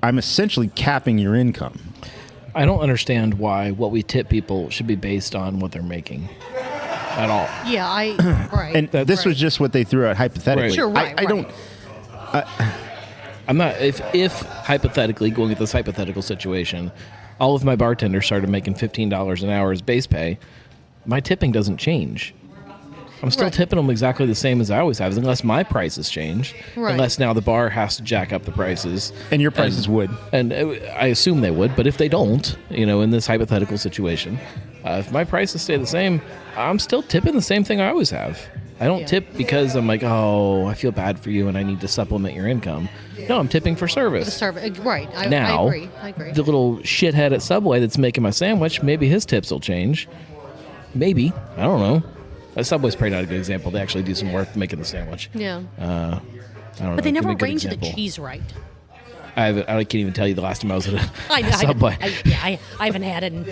I'm essentially capping your income.
I don't understand why what we tip people should be based on what they're making at all.
Yeah, right.
And this was just what they threw out hypothetically.
Right.
Sure, right,
I don't.
I'm not, if hypothetically, going at this hypothetical situation, all of my bartenders started making $15 an hour as base pay, my tipping doesn't change. I'm still
Right.
tipping them exactly the same as I always have, unless my prices change.
Right.
Unless now the bar has to jack up the prices.
And your prices would.
And I assume they would, but if they don't, in this hypothetical situation, if my prices stay the same, I'm still tipping the same thing I always have. I don't
Yeah.
tip because I'm like, oh, I feel bad for you and I need to supplement your income. No, I'm tipping for service.
Right. I
Now,
agree.
the little shithead at Subway that's making my sandwich, maybe his tips will change. Maybe. I don't know. Subway's probably not a good example. They actually do some work making the sandwich.
Yeah.
I don't know.
But they
Give
never
me a good
arrange the
example.
cheese right.
I can't even tell you the last time I was at a
I know.
Subway.
I haven't had it in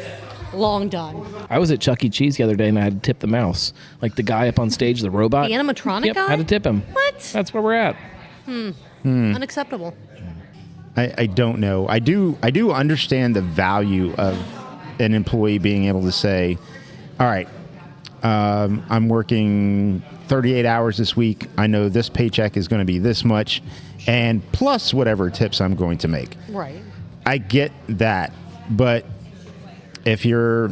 long done.
I was at Chuck E. Cheese the other day and I had to tip the mouse. Like the guy up on stage, the robot.
The animatronic
Yep,
guy?
I had to tip him.
What?
That's where we're at.
Unacceptable.
I don't know. I do understand the value of an employee being able to say, all right, I'm working 38 hours this week. I know this paycheck is going to be this much, and plus whatever tips I'm going to make.
Right.
I get that. But if you're,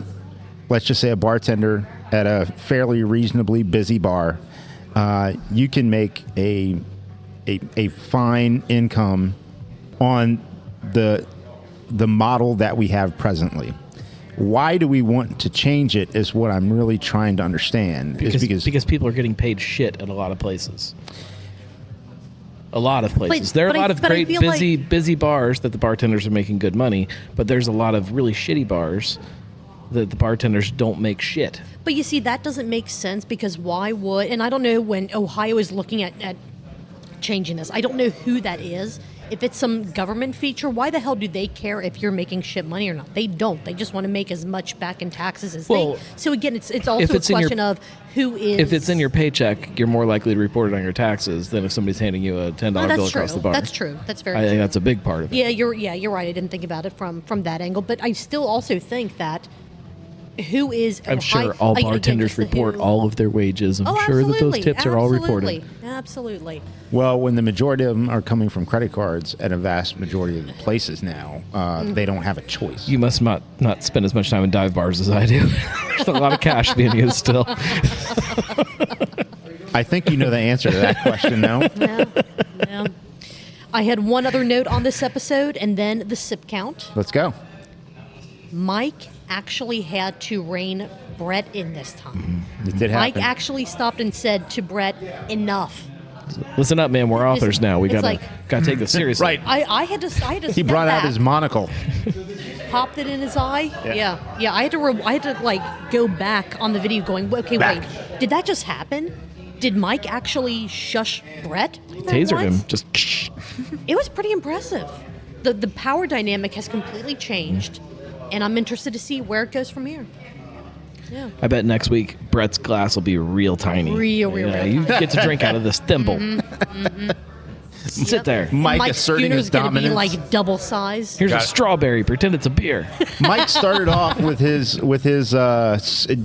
let's just say, a bartender at a fairly reasonably busy bar, you can make a fine income on the model that we have presently. Why do we want to change it is what I'm really trying to understand.
Because people are getting paid shit at a lot of places. A lot of places.
But-
there are
but
a
I-
lot of
but I
great,
feel
busy bars that the bartenders are making good money, but there's a lot of really shitty bars The bartenders don't make shit.
But you see, that doesn't make sense because why would, and I don't know when Ohio is looking at changing this. I don't know who that is. If it's some government feature, why the hell do they care if you're making shit money or not? They don't. They just want to make as much back in taxes as they. So again, it's also a question of who is.
If it's in your paycheck, you're more likely to report it on your taxes than if somebody's handing you a $10 bill across the bar.
That's true. That's very
I
true.
think that's a big part of it.
Yeah, you're right. I didn't think about it from that angle, but I still also think that who is.
I'm sure all bartenders report all of their wages. I'm sure that those tips are all reported.
Absolutely.
Well, when the majority of them are coming from credit cards at a vast majority of the places now, they don't have a choice.
You must not spend as much time in dive bars as I do. There's a lot of cash being used still.
I think you know the answer to that question, no?
No. I had one other note on this episode, and then the sip count.
Let's go.
Mike actually had to rein Brett in this time.
It did happen.
Mike actually stopped and said to Brett, "Enough."
Listen up, man. We're authors now. We
it's
gotta take this seriously.
Right.
I had to.
He brought out his monocle.
Popped it in his eye.
Yeah.
Yeah. I had to go back on the video, going, "Okay, wait, did that just happen? Did Mike actually shush Brett?"
Tasered him. Just.
It was pretty impressive. The power dynamic has completely changed, and I'm interested to see where it goes from here. Yeah.
I bet next week Brett's glass will be real tiny.
Real
You get to drink out of this thimble. Sit there.
Mike asserting
Schooner's
his dominance.
Gonna be like double size.
Here's a strawberry. Pretend it's a beer.
Mike started off with his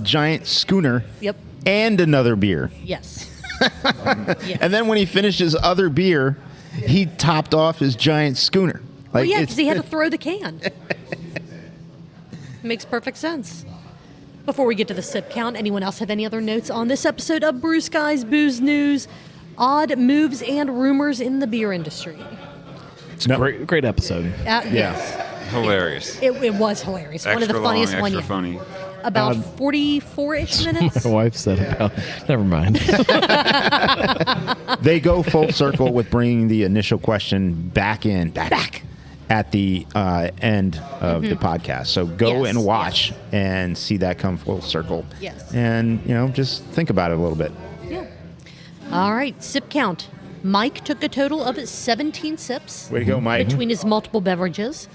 giant schooner.
Yep.
And another beer.
Yes.
And then when he finished his other beer, he topped off his giant schooner.
Because he had to throw the can. Makes perfect sense. Before we get to the sip count, anyone else have any other notes on this episode of Brews Guys Booze News? Odd moves and rumors in the beer industry.
It's a great episode.
Yes.
Hilarious.
It was hilarious. One of the funniest
long,
ones.
extra funny.
About 44-ish minutes.
My wife said about. Never mind.
They go full circle with bringing the initial question back at the end of the podcast. So go and watch and see that come full circle.
Yes.
And, just think about it a little bit.
Yeah. All right, sip count. Mike took a total of 17 sips.
Way to go, Mike.
Between his multiple beverages.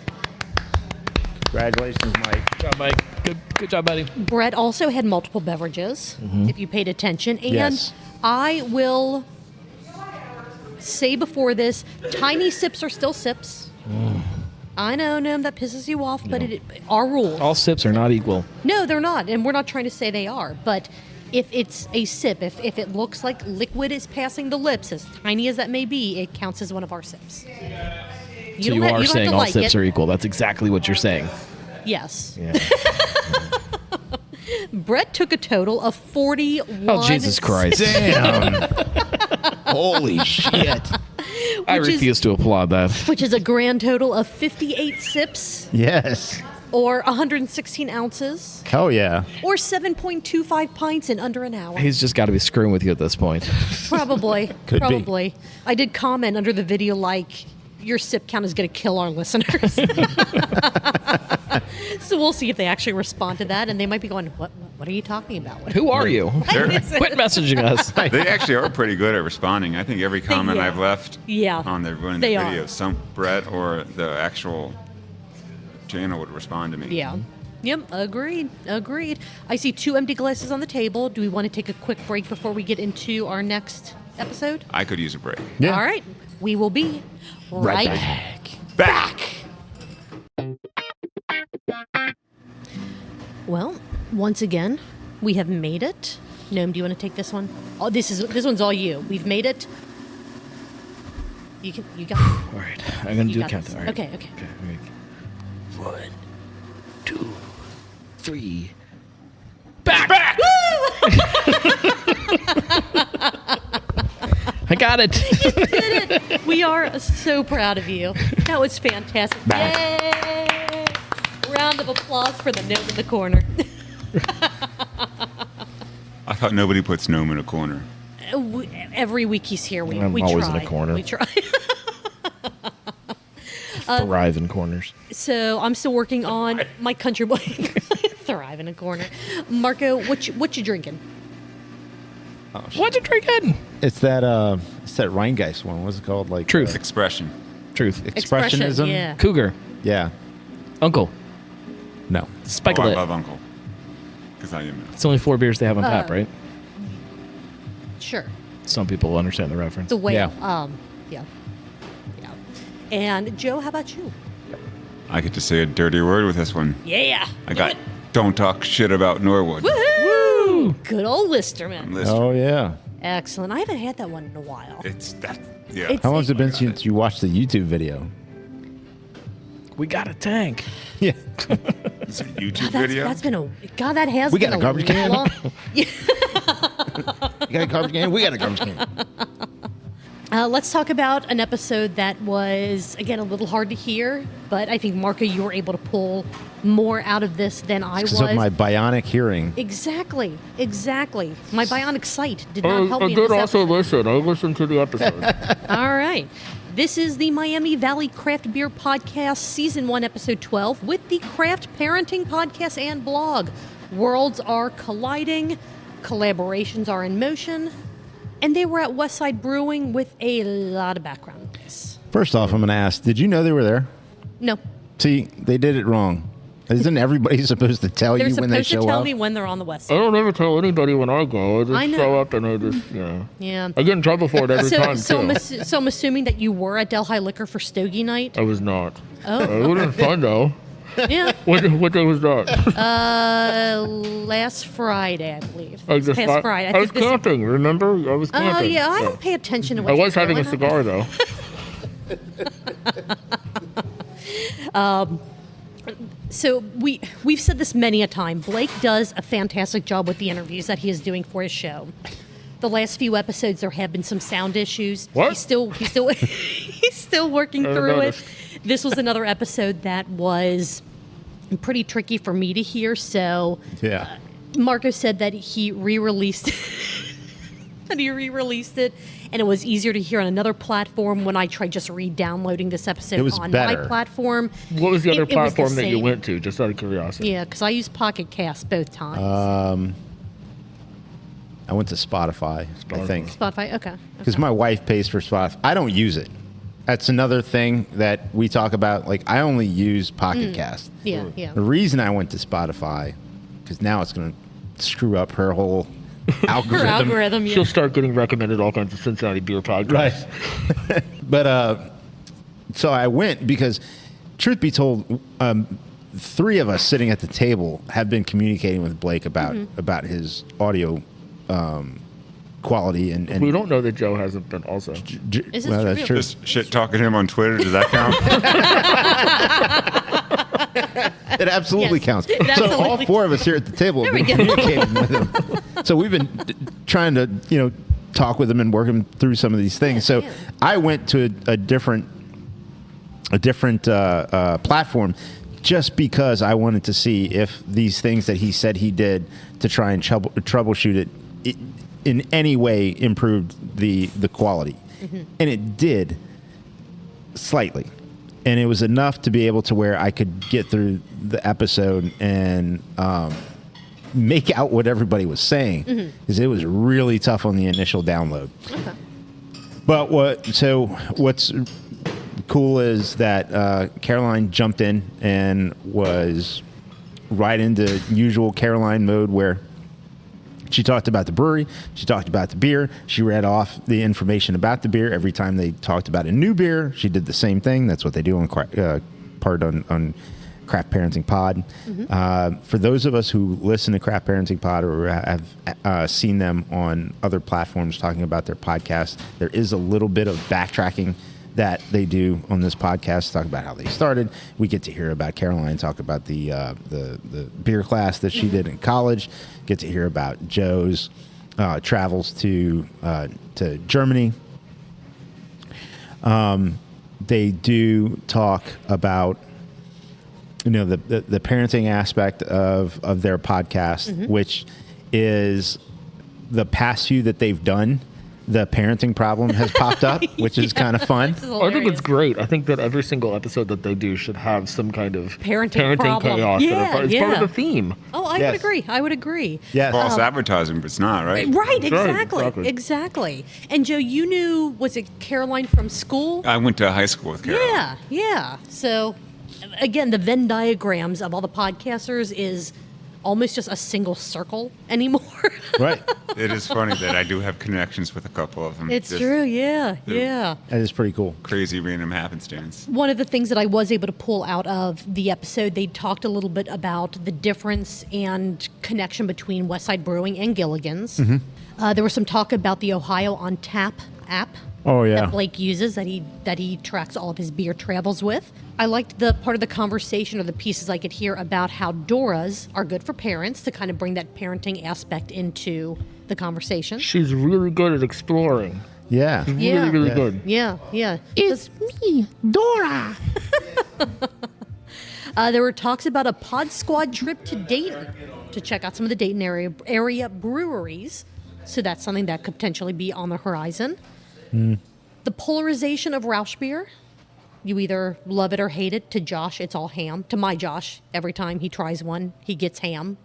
Congratulations, Mike.
Good job, Mike. Good job, buddy.
Brett also had multiple beverages, if you paid attention. And
Yes.
I will say before this, tiny sips are still sips. I know, that pisses you off, but it our rules.
All sips are not equal.
No, they're not, and we're not trying to say they are. But if it's a sip, if it looks like liquid is passing the lips, as tiny as that may be, it counts as one of our sips.
So you are saying all sips are equal. That's exactly what you're saying.
Yes.
Yeah.
Brett took a total of 41.
Oh, Jesus Christ.
Damn. Holy shit.
I refuse to applaud that.
Which is a grand total of 58 sips,
Yes.
or 116 ounces,
Hell yeah.
or 7.25 pints in under an hour.
He's just got to be screwing with you at this point.
Probably.
Could be.
Probably. I did comment under the video like, your sip count is going to kill our listeners. So we'll see if they actually respond to that, and they might be going, what are you talking about?
Who are you? Quit messaging us.
They actually are pretty good at responding. I think every comment I've left on one of the videos, some Brett or the actual channel would respond to me.
Yeah. Yep, agreed. I see 2 empty glasses on the table. Do we want to take a quick break before we get into our next episode?
I could use a break.
Yeah.
All right. We will be right
back.
Well, once again, we have made it. Noam, do you want to take this one? Oh, this one's all you. We've made it. You got it.
All right. I'm going to do a
got
countdown.
this.
All right.
Okay.
All right. 1, 2, 3. Back! I got it.
You did it. We are so proud of you. That was fantastic. Yay! Round of applause for the note in the corner.
I thought nobody puts Gnome in a corner.
Every week he's here, we
I'm
try.
always in a corner.
We try.
Thrive in corners.
So I'm still working on my country boy. Thrive in a corner. Marco, what you drinking?
Oh, shit.
What you drinking?
It's that Rhinegeist one. What's it called? Like
Truth.
Expression.
Truth.
Expressionism.
Yeah.
Cougar.
Yeah.
Uncle.
No.
Spike
Oh, I
Lit.
love Uncle. Because I am.
It's only 4 beers they have on tap, right?
Sure.
Some people will understand the reference.
The way.
Yeah.
Yeah. And Joe, how about you?
I get to say a dirty word with this one.
Yeah.
I got don't talk shit about Norwood.
Woohoo! Good old Listermann.
Lister.
Oh yeah.
Excellent. I haven't had that one in a while.
It's that. Yeah.
It's-
How long has it been
got
since you watched the YouTube video?
We got a tank.
Yeah.
It's a YouTube
That's,
video.
that's been a God. That has
We
been
got a garbage can?
long- Yeah.
You got a garbage can? We got a garbage can.
Let's talk about an episode that was, again, a little hard to hear, but I think, Marco, you were able to pull more out of this than I was.
Because of my bionic hearing.
Exactly. My bionic sight did not help
I
me in
did
this
also
episode.
listen. I listened to the episode.
All right. This is the Miami Valley Craft Beer Podcast, Season 1, Episode 12, with the Craft Parenting Podcast and blog. Worlds are colliding, collaborations are in motion, and they were at Westside Brewing with a lot of background noise.
First off, I'm going to ask, did you know they were there?
No.
See, they did it wrong. Isn't everybody supposed to tell
They're
you when they
supposed to
show
tell
up?
me when they're on the West
I
Side.
don't ever tell anybody when I go. I just
I know.
show up and I just,
Yeah.
I get in trouble for it every time,
So
too.
I'm assuming that you were at Delhi Liquor for Stogie Night?
I was not.
Oh,
It would have been fun, though.
Yeah.
What day was that?
Last Friday, I believe.
I just
Past
thought-
Friday.
I was
think this-
camping, remember? I was
Oh,
camping.
yeah. I don't pay attention to what
I
you're
was having a
doing.
cigar, though.
So we've said this many a time. Blake does a fantastic job with the interviews that he is doing for his show. The last few episodes, there have been some sound issues.
What?
He's still he's still working
I
through
noticed.
it. This was another episode that was pretty tricky for me to hear. So
Yeah.
Marco said that he re-released it, and it was easier to hear on another platform. When I tried just re-downloading this episode
It was
on
better.
my platform,
What was the other
it was the
platform that you
same.
went to, just out of curiosity?
Yeah, because I used Pocket Cast both times.
I went to Spotify, I think.
Spotify, okay.
Because my wife pays for Spotify. I don't use it. That's another thing that we talk about. Like, I only use Pocket Cast.
Yeah, yeah.
The reason I went to Spotify, because now it's going to screw up her whole algorithm.
Her algorithm, yeah.
She'll start getting recommended all kinds of Cincinnati beer podcasts.
Right. But so I went because, truth be told, 3 of us sitting at the table have been communicating with Blake about his audio quality and
We don't know that Joe hasn't been also.
Is this
well, that's
true?
true.
Just shit talking him on Twitter. Does that count?
It absolutely
Yes,
counts.
it
So all
absolutely
4 of us here at the table have
There
been
we go.
communicating with him. So we've been trying to, talk with him and work him through some of these things. So
yeah.
I went to a different platform just because I wanted to see if these things that he said he did to try and troubleshoot it in any way improved the quality. And it did slightly. And it was enough to be able to where I could get through the episode and make out what everybody was saying, because it was really tough on the initial download.
Okay.
But what's cool is that Caroline jumped in and was right into usual Caroline mode, where she talked about the brewery, she talked about the beer, she read off the information about the beer. Every time they talked about a new beer, she did the same thing. That's what they do on Craft Parenting Pod. For those of us who listen to Craft Parenting Pod or have seen them on other platforms talking about their podcast, there is a little bit of backtracking that they do on this podcast, talk about how they started. We get to hear about Caroline talk about the beer class that she did in college. Get to hear about Joe's travels to Germany. They do talk about the parenting aspect of their podcast, which is the past few that they've done. the parenting problem has popped up, which is kind of fun.
I think it's great. I think that every single episode that they do should have some kind of
Parenting problem.
chaos.
Yeah,
It's part of the theme.
Oh, I
Yes.
would agree. I would agree.
Yeah.
False advertising, but it's not, right?
Right,
That's right,
exactly.
exactly.
Exactly. And Joe, you knew, was it Caroline from school?
I went to high school with Carol.
Yeah. So, again, the Venn diagrams of all the podcasters is almost just a single circle anymore.
Right.
It is funny that I do have connections with a couple of them.
It's
Just
true, yeah.
That is pretty cool.
Crazy random happenstance.
One of the things that I was able to pull out of the episode, they talked a little bit about the difference and connection between Westside Brewing and Gilligan's. There was some talk about the Ohio on Tap app.
Oh, yeah.
That Blake uses, that he tracks all of his beer travels with. I liked the part of the conversation or the pieces I could hear about how Doras are good for parents to kind of bring that parenting aspect into the conversation.
She's really good at exploring.
Yeah.
Yeah.
Really
Yeah.
good.
Yeah.
It's me, Dora.
There were talks about a Pod Squad trip to Dayton to check out some of the Dayton area breweries. So that's something that could potentially be on the horizon. The polarization of Rausch beer. You either love it or hate it. To Josh, it's all ham. To my Josh, every time he tries one, he gets ham.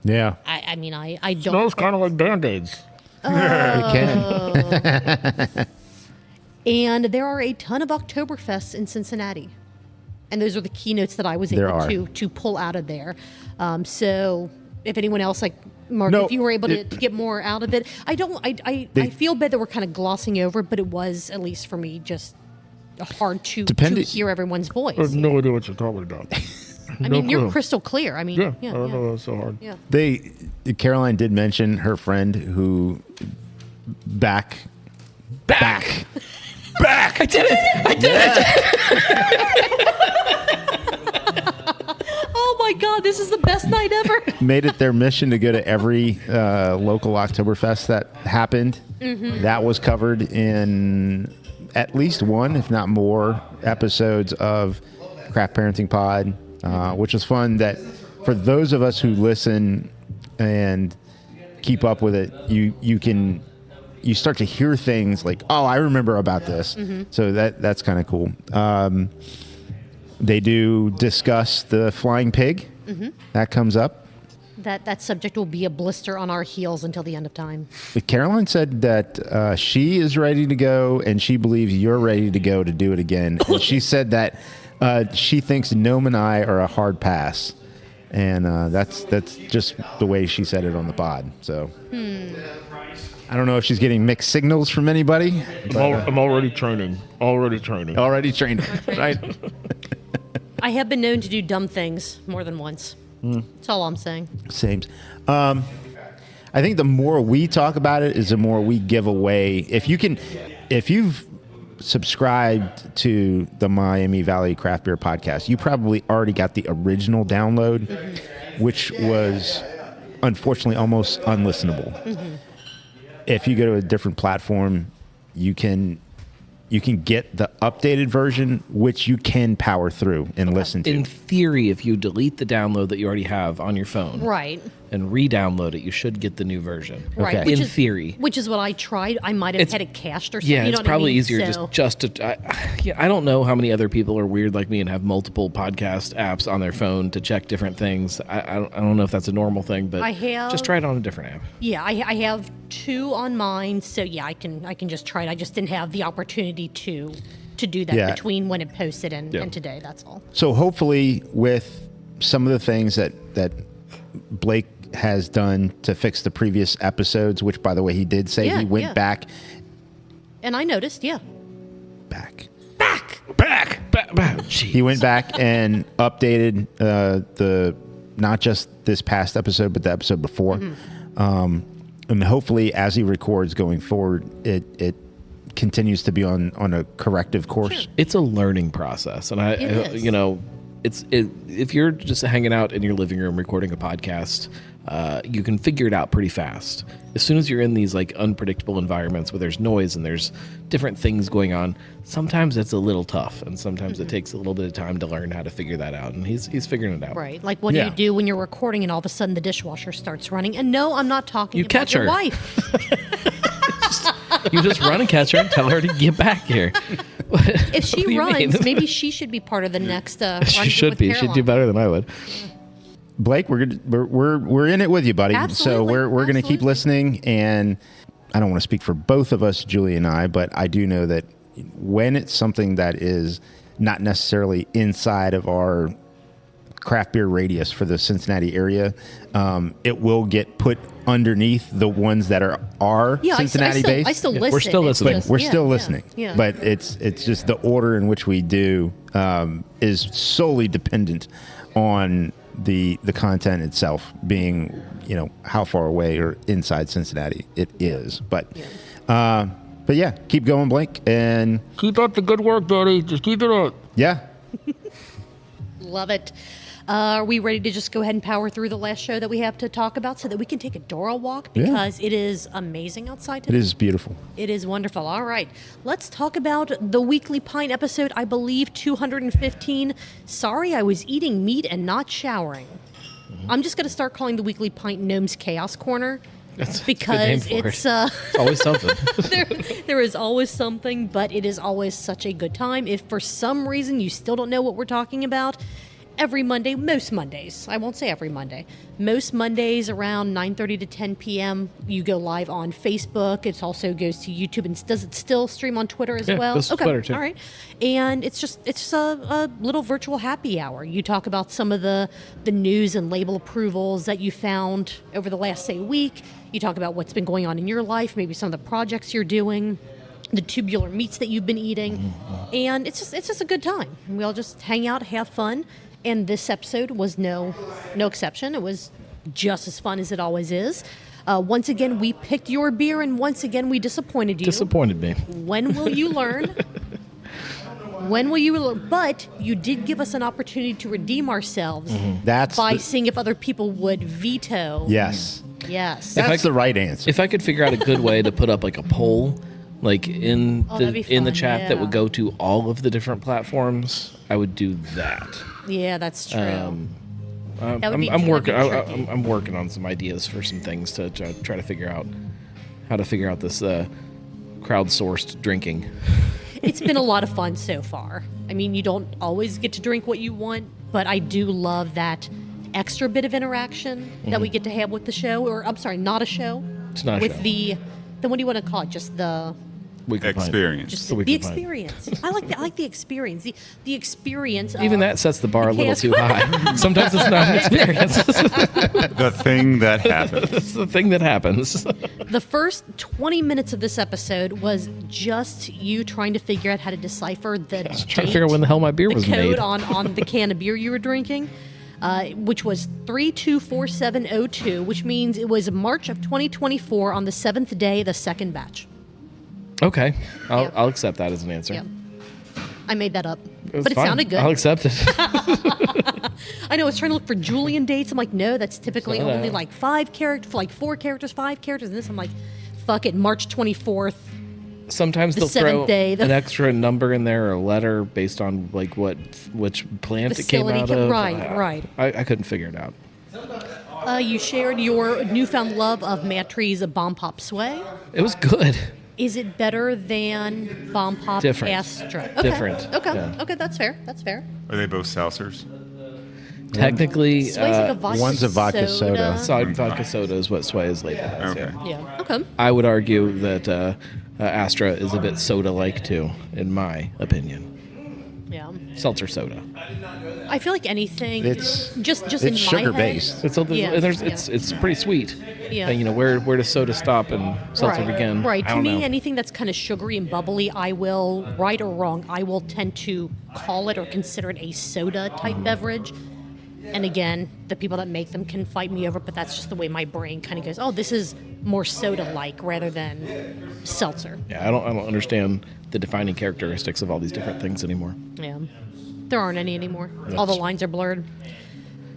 Yeah.
I mean, I don't.
Smells kind of like Band-Aids.
It can.
And there are a ton of Oktoberfests in Cincinnati. And those are the keynotes that I was
There
able
are.
to pull out of there. So if anyone else, like Mark,
No,
if you were able to get more out of it, I feel bad that we're kind of glossing over, but it was, at least for me, just hard to hear everyone's voice.
I have no idea what you're talking about.
I
no
mean, you're
clue.
crystal clear. I mean,
Yeah, I don't know. That's so hard.
Yeah.
Caroline did mention her friend who back.
Back. I did it.
Oh my God, this is the best night ever.
Made it their mission to go to every local Oktoberfest that happened. That was covered in at least one, if not more, episodes of Craft Parenting Pod, which was fun. That for those of us who listen and keep up with it, you start to hear things like, oh, I remember about this. So that's kind of cool. They do discuss the flying pig. That comes up.
That subject will be a blister on our heels until the end of time.
Caroline said that she is ready to go, and she believes you're ready to go to do it again. And she said that she thinks Gnome and I are a hard pass, and that's just the way she said it on the pod. So I don't know if she's getting mixed signals from anybody.
I'm already training. Already trained,
right?
I have been known to do dumb things more than once. That's all I'm saying.
Same. I think the more we talk about it is the more we give away. If you've subscribed to the Miami Valley Craft Beer Podcast, you probably already got the original download, which was unfortunately almost unlistenable. If you go to a different platform, you can get the updated version, which you can power through and listen to.
In theory, if you delete the download that you already have on your phone,
Right.
and re-download it, you should get the new version.
Right.
Okay.
In theory.
Which is what I tried. I might have
It's-
had it cached or something.
Yeah,
you know
it's
what I
probably
mean?
easier
So-
just to. I don't know how many other people are weird like me and have multiple podcast apps on their phone to check different things. I don't know if that's a normal thing, but
I have-
just try it on a different app.
Yeah, I have two on mine, so yeah, I can just try it. I just didn't have the opportunity to do that
Yeah.
between when it posted and
Yeah.
today. That's all.
So hopefully, with some of the things that Blake has done to fix the previous episodes, which by the way he did say
Yeah,
he went
yeah.
back.
And I noticed, yeah.
Back. Jeez.
He went back and updated the not just this past episode, but the episode before. And hopefully, as he records going forward, it continues to be on a corrective course.
It's a learning process, and
It is.
if you're just hanging out in your living room recording a podcast, you can figure it out pretty fast. As soon as you're in these like unpredictable environments where there's noise and there's different things going on, sometimes it's a little tough, and sometimes it takes a little bit of time to learn how to figure that out. And he's figuring it out.
Right. Like, what
Yeah.
do you do when you're recording and all of a sudden the dishwasher starts running? And no, I'm not talking
You
about
catch
your
her.
wife.
You just run and catch her and tell her to get back here.
If she runs, maybe she should be part of the next.
She should be. She'd do better than I would.
Blake, we're in it with you, buddy.
Absolutely.
So we're going to keep listening, and I don't want to speak for both of us, Julie and I, but I do know that when it's something that is not necessarily inside of our craft beer radius for the Cincinnati area, it will get put underneath the ones that are Cincinnati based.
I still listen.
We're still listening.
Just,
we're still listening.
Yeah.
But it's just the order in which we do is solely dependent on the content itself being, how far away or inside Cincinnati it is. But yeah, keep going, Blake, and
Keep up the good work, buddy. Just keep it up.
yeah.
Love it. Are we ready to just go ahead and power through the last show that we have to talk about so that we can take a Dora walk? Because it is amazing outside today.
It is beautiful.
It is wonderful. All right. Let's talk about the weekly Pint episode, I believe 215. Sorry, I was eating meat and not showering. I'm just going to start calling the weekly Pint Gnome's Chaos Corner. Because it's
always something.
there is always something, but it is always such a good time. If for some reason you still don't know what we're talking about, every Monday, most Mondays, I won't say every Monday, most Mondays around 9:30 to 10 p.m., you go live on Facebook. It also goes to YouTube. And does it still stream on Twitter as well?
This is Twitter too.
All right. And it's a little virtual happy hour. You talk about some of the news and label approvals that you found over the last, say, week. You talk about what's been going on in your life, maybe some of the projects you're doing, the tubular meats that you've been eating. And it's just a good time. We all just hang out, have fun. And this episode was no exception. It was just as fun as it always is. Once again, we picked your beer, and once again, we disappointed you.
Disappointed me.
When will you learn? When will you learn? But you did give us an opportunity to redeem ourselves by seeing if other people would veto.
Yes.
Yes.
That's the right answer.
If I could figure out a good way to put up like a poll, like in
that'd be
the
fun,
chat that
yeah.
would go to all of the different platforms, I would do that.
Yeah, that's true. That would be
I'm working.
tricky.
I'm working on some ideas for some things to try to figure out how to figure out this crowdsourced drinking.
It's been a lot of fun so far. I mean, you don't always get to drink what you want, but I do love that extra bit of interaction that we get to have with the show. Or, I'm sorry, not a show.
It's not a
with
show.
the what do you want to call it? Just the
Weekly Pint.
Experience.
just
The
the,
weekly Pint.
experience. I like the experience. The experience.
Even
of,
that sets the bar a little
Chaos.
too high. Sometimes it's not an experience.
The thing that happens.
It's the thing that happens.
The first 20 minutes of this episode was just you trying to figure out how to decipher the
Trying to figure out when the hell my beer
the
was
code
made.
on the can of beer you were drinking, which was 324702, which means it was March of 2024 on the 7th day, the second batch.
Okay,
Yeah.
I'll accept that as an answer.
Yeah. I made that up,
was
but it
fine.
sounded good.
I'll accept it.
I know I was trying to look for Julian dates. I'm like, no, that's typically
So,
only like 5 characters, like 4 characters, 5 characters. And this, I'm like, fuck it, March 24th.
Sometimes
The
they'll throw
seventh day,
an extra number in there or a letter based on like which plant it came
Facility
out
ca-
of.
right.
I couldn't figure it out.
You shared your newfound love of Mattry's Bomb Pop Sway.
It was good.
Is it better than Bomb Pop
Different.
Astra? Okay.
Different,
Okay.
yeah.
Okay, that's fair. That's fair.
Are they both seltzers?
Technically,
Sway's like a vodka
one's a vodka soda.
solid vodka soda is what Sway is labeled as.
Okay.
Yeah.
Yeah. Okay.
I would argue that Astra is a bit soda-like too, in my opinion.
Yeah.
Seltzer soda.
I feel like anything.
It's
just
it's
in my
sugar
head.
based.
It's
Yeah,
it's pretty sweet.
Yeah.
And, where does soda stop and seltzer
right.
begin?
Right.
I
To
don't
me,
know.
anything that's kind of sugary and bubbly, I will, right or wrong, I will tend to call it or consider it a soda type beverage. And again, the people that make them can fight me over, but that's just the way my brain kind of goes. Oh, this is more soda-like rather than seltzer.
Yeah, I don't understand the defining characteristics of all these different things anymore.
Yeah. There aren't any anymore. All the lines are blurred.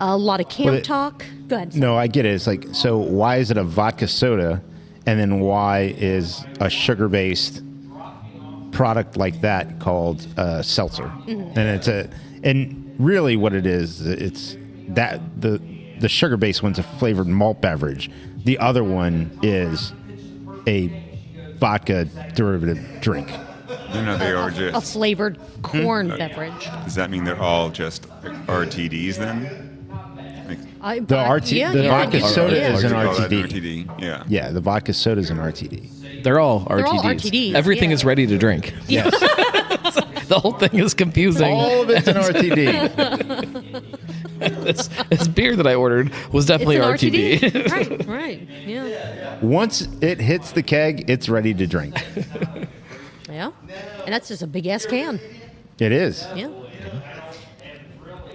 A lot of camp
Well,
talk. Go ahead.
No, I get it. It's like, so why is it a vodka soda, and then why is a sugar-based product like that called seltzer? And and really what it is, it's that the sugar-based one's a flavored malt beverage. The other one is a vodka derivative drink.
No, they are
A
just.
flavored corn beverage.
Does that mean they're all just RTDs then? Like,
The vodka soda is an
call that
RTD.
Yeah.
Yeah, the vodka soda is an RTD.
They're all RTDs.
They're all RTDs,
Everything
yeah.
is ready to drink.
Yes.
The whole thing is confusing.
All of it's an RTD.
This beer that I ordered was definitely
It's an
RTD.
right, yeah.
Once it hits the keg, it's ready to drink.
Yeah. And that's just a big ass can.
It is.
Yeah.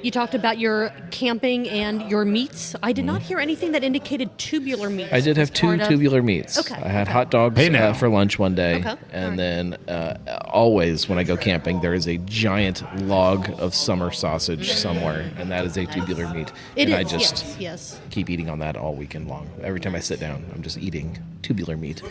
You talked about your camping and your meats. I did not hear anything that indicated tubular meats.
I did have
as
two
part of-
tubular meats.
Okay,
I had
okay.
hot dogs
Hey, now.
for lunch one day,
Okay,
and
alright.
then always when I go camping, there is a giant log of summer sausage somewhere, and that is a tubular meat.
It
and
is,
I just
yes.
keep eating on that all weekend long. Every time I sit down, I'm just eating tubular meat.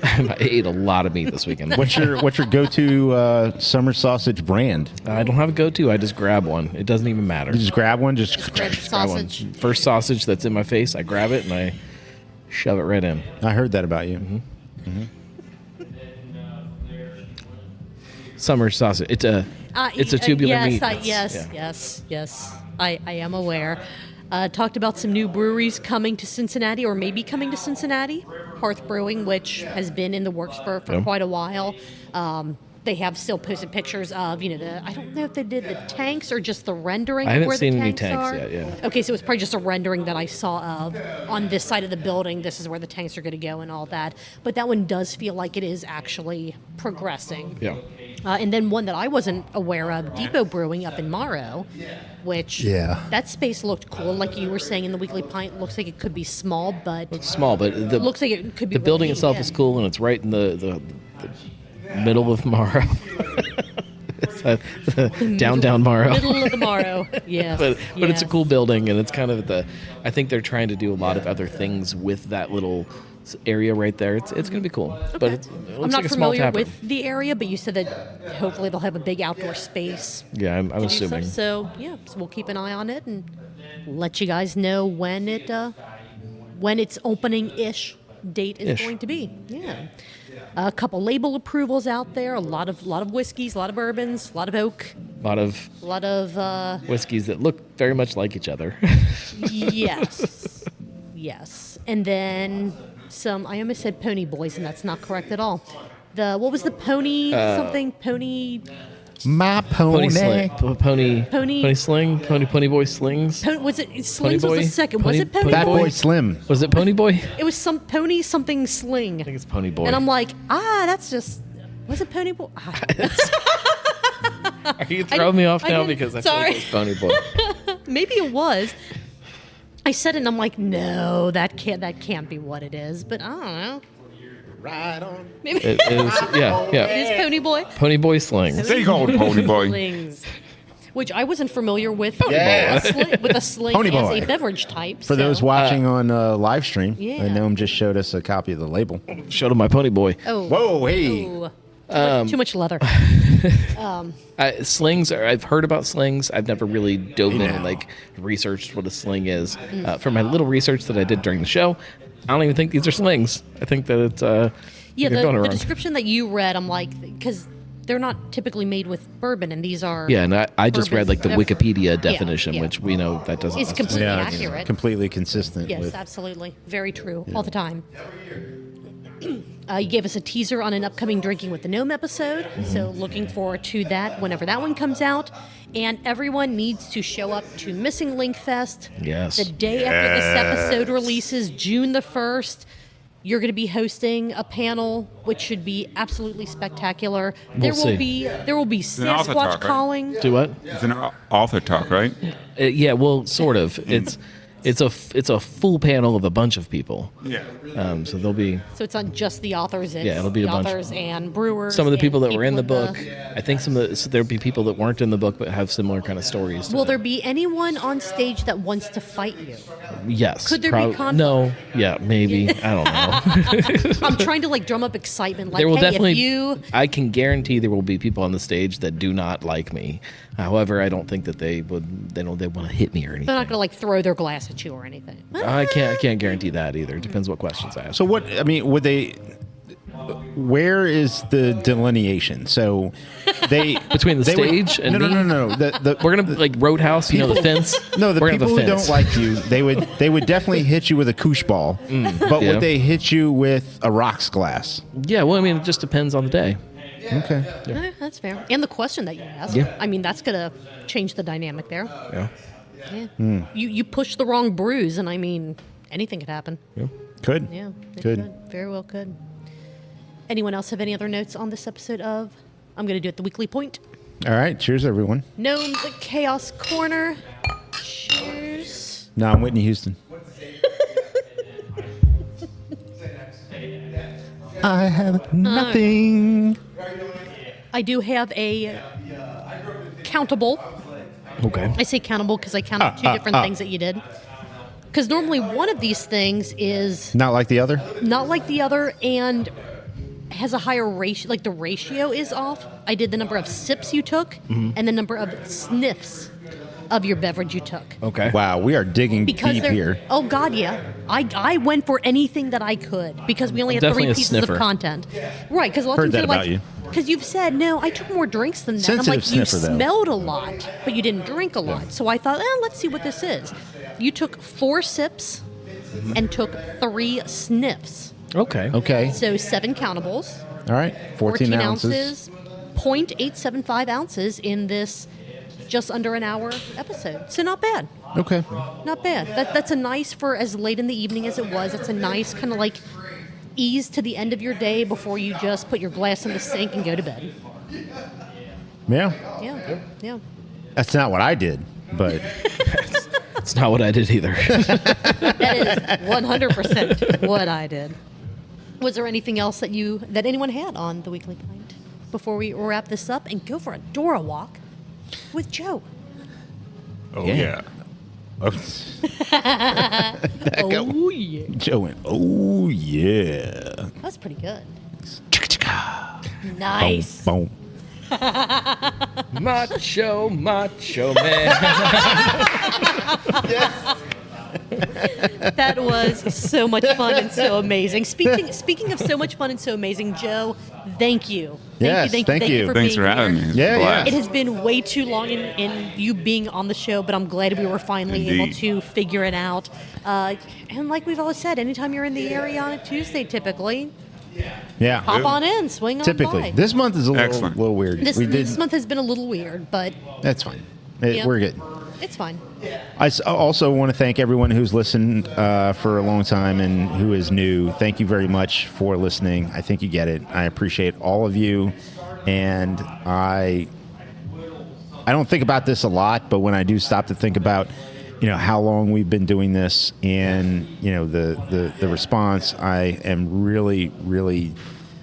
I ate a lot of meat this weekend.
What's your go-to summer sausage brand?
I don't have a go-to. I just grab one. It doesn't even matter.
You just grab one, just
Grab the
Grab one.
sausage.
First sausage that's in my face, I grab it and I shove it right in.
I heard that about you.
Mm-hmm. Summer sausage. It's a tubular
yes,
meat.
Yes. I am aware. Talked about some new breweries coming to Cincinnati, or maybe coming to Cincinnati. Hearth Brewing, which has been in the works for
Yeah.
quite a while. They have still posted pictures of, I don't know if they did the tanks or just the rendering
I
of
haven't
where
seen
the
any
tanks
tanks
are.
yet, yeah.
Okay, so it's probably just a rendering that I saw of on this side of the building. This is where the tanks are going to go and all that. But that one does feel like it is actually progressing.
Yeah.
And then one that I wasn't aware of, Depot Brewing up in Morrow, which that space looked cool. Like you were saying in the Weekly Pint, looks like it could be small, but
It's small, but the
looks like it could be
the building
really
itself
neat,
is
yeah.
cool, and it's right in the middle of Morrow. down Morrow.
Middle of the Morrow, yeah.
but it's a
yes.
cool building, and it's kind of I think they're trying to do a lot of other things with that little area right there. It's going to be cool, but it
I'm
looks
not
like a small
familiar
tavern.
with the area, but you said that hopefully they'll have a big outdoor space.
Yeah, I'm
to do
assuming.
stuff. So yeah, so we'll keep an eye on it and let you guys know when its opening-ish date is going to be. Yeah. A couple label approvals out there, a lot of whiskeys, a lot of bourbons, a lot of oak,
A lot of
a lot of
whiskeys that look very much like each other.
yes, and then some. I almost said Pony Boys, and that's not correct at all. What was the pony pony?
My pony.
Pony sling, pony boy slings.
Was it Slings? Was
Boy?
the second?
Pony-
Was it Pony
Fat
Boy?
Boy Slim.
Was it Pony Boy?
It was some pony something sling.
I think it's Pony Boy.
And I'm like, that's just. Was it Pony Boy?
Are you throwing me off
I
now
didn't-
because I
sorry.
feel like it's Pony Boy?
Maybe it was. I said it, and I'm like, no, that can't be what it is. But I don't know.
Right on.
Maybe
It is, yeah.
it is Pony Boy.
Pony Boy slings.
There you go, Pony Boy.
Slings. Which I wasn't familiar with.
Yes.
With a sling
Pony
as
Boy.
a beverage type.
For those watching on live stream,
Yeah.
I know him just showed us a copy of the label.
Showed him my Pony Boy.
Oh.
Whoa, hey.
Oh. Too much leather.
Slings, I've heard about slings. I've never really dove in and researched what a sling is. For my little research that I did during the show, I don't even think these are slings. I think that it's
Yeah,
you're doing it
the
wrong.
description that you read, I'm like, because they're not typically made with bourbon, and these are.
Yeah, and I just read the
bourbons.
Wikipedia definition,
yeah.
which we know that doesn't.
It's completely
Yeah, it's
accurate.
completely consistent
Yes,
with.
absolutely. Very true. All the time. You gave us a teaser on an upcoming Drinking with the Gnome episode, so looking forward to that whenever that one comes out. And everyone needs to show up to Missing Link Fest
Yes.
the day after this episode releases, June the 1st. You're going to be hosting a panel, which should be absolutely spectacular. There will
see.
be
an author
Sasquatch
talk, right?
calling.
Do what?
It's an author talk, right?
Yeah, well, sort of. It's a full panel of a bunch of people.
Yeah.
So there'll be
So it's not just the authors. It's
it'll be
the
a bunch.
authors and brewers.
some of the
and
people that were in the
in
book. I think there'll be people that weren't in the book but have similar kind of stories. to
Will
them.
there be anyone on stage that wants to fight you?
Yes.
Could there be conflict?
No. Yeah, maybe. I don't know.
I'm trying to drum up excitement. Like,
There will
hey,
definitely.
if you
I can guarantee there will be people on the stage that do not like me. However, I don't think that they would. They want to hit me or anything.
they're not going to throw their glass at you or anything.
I can't guarantee that either. It depends what questions I ask.
So what? I mean, would they? where is the delineation? So they
Between the
they would-
stage and
no,
me?
no.
We're gonna like Roadhouse, you know, the fence.
No, the
We're gonna
people
have
who
a fence.
don't like you, they would definitely hit you with a koosh ball, but
yeah.
would they hit you with a rocks glass?
Yeah, well, I mean, it just depends on the day.
Okay.
That's fair. And the question that you asked.
Yeah.
I mean, that's gonna change the dynamic there.
Yeah.
Yeah. You push the wrong brews, and I mean, anything could happen.
Could.
Yeah, it
Could.
could. Very well could. Anyone else have any other notes on this episode of? I'm going to do it the weekly point.
All right. Cheers, everyone.
Gnomes at Chaos Corner. Cheers.
No, I'm Whitney Houston. I have nothing.
I do have a countable.
Okay.
I say countable because I counted two different things that you did. Because normally one of these things is
Not like the other.
not like the other and has a higher ratio, like the ratio is off. I did the number of sips you took and the number of sniffs of your beverage you took.
Okay.
Wow, we are digging
Because
deep
they're,
here.
oh God, yeah. I went for anything that I could because we only had
Definitely
3
a
pieces
sniffer.
of content. Right, because a lot
Heard
of
that
times you're
about you.
like, because you've said, no, I took more drinks than that.
Sensitive
I'm like, you
sniffer, though.
smelled a lot, but you didn't drink a lot. So I thought, let's see what this is. You took 4 sips and took 3 sniffs.
Okay.
Okay.
So 7 countables.
All right. 14 ounces.
0.875 ounces in this just under an hour episode. So not bad.
Okay.
Not bad. That's a nice, for as late in the evening as it was, that's a nice kind of like ease to the end of your day before you just put your glass in the sink and go to bed.
Yeah.
Yeah. Yeah.
That's not what I did, but
That's not what I did either.
That is 100% what I did. Was there anything else that anyone had on the Weekly Pint before we wrap this up and go for a Dora walk with Joe?
Oh,
Yeah. oh,
Oh yeah,
Joe went, oh, yeah.
that's pretty good.
Chicka-chicka.
Nice.
Boom, boom.
Macho man.
That was so much fun and so amazing. Speaking of so much fun and so amazing, Joe, thank you.
Yes, thank you.
for
Thanks
being
for having
here.
me. It's
Yeah,
a blast.
It has been way too long in you being on the show, but I'm glad we were finally able
Indeed.
to figure it out. And like we've always said, anytime you're in the area on a Tuesday, typically,
Yeah.
hop on in, swing on
Typically.
by.
This month is a
Excellent.
little weird.
This month has been a little weird, but
That's fine.
Yeah.
We're good.
it's fine.
I also want to thank everyone who's listened for a long time and who is new. Thank you very much for listening. I think you get it. I appreciate all of you, and I don't think about this a lot, but when I do stop to think about, how long we've been doing this and the response, I am really, really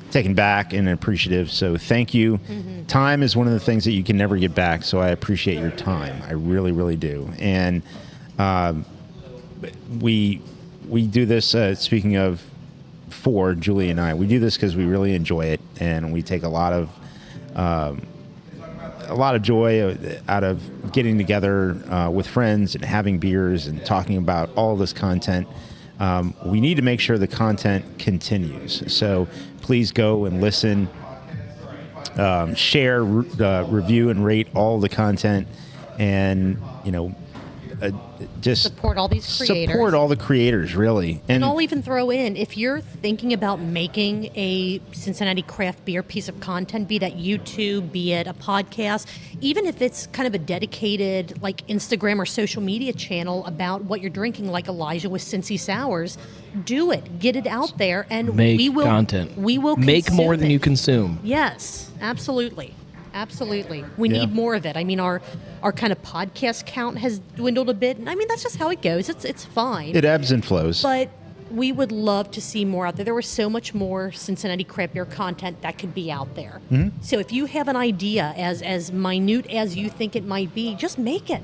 taken back and appreciative. So thank you.
Mm-hmm.
Time is one of the things that you can never get back. So I appreciate your time. I really, really do. And we do this. Speaking of Julie and I, we do this because we really enjoy it, and we take a lot of joy out of getting together with friends and having beers and talking about all this content. We need to make sure the content continues. So please go and listen, share, review, and rate all the content, and just
Support all these creators.
Support all the creators, really.
And I'll even throw in, if you're thinking about making a Cincinnati craft beer piece of content, be that YouTube, be it a podcast, even if it's kind of a dedicated like Instagram or social media channel about what you're drinking, like Elijah with Cincy Sours, do it. Get it out there, and
Make
we will
content.
We will
make more
consume
than
it.
you consume.
Yes, absolutely. Absolutely. We
Yeah.
need more of it. I mean, our kind of podcast count has dwindled a bit. And I mean, that's just how it goes. It's fine.
it ebbs and flows.
But we would love to see more out there. There was so much more Cincinnati craft beer content that could be out there.
Mm-hmm.
So if you have an idea as minute as you think it might be, just make it.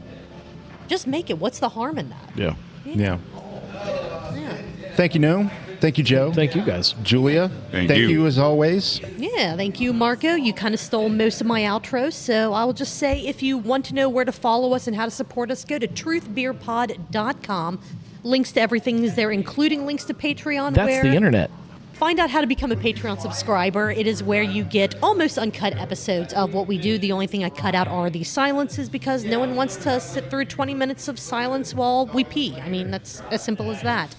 Just make it. What's the harm in that?
Yeah.
yeah.
Yeah.
Thank you, Noam. Thank you, Joe.
Thank you guys.
Julia.
Thank you.
you as always.
Yeah, thank you, Marco. You kind of stole most of my outro, so I will just say if you want to know where to follow us and how to support us, go to truthbeerpod.com. Links to everything is there, including links to Patreon.
That's
where
the internet.
Find out how to become a Patreon subscriber. It is where you get almost uncut episodes of what we do. The only thing I cut out are the silences because no one wants to sit through 20 minutes of silence while we pee. I mean, that's as simple as that.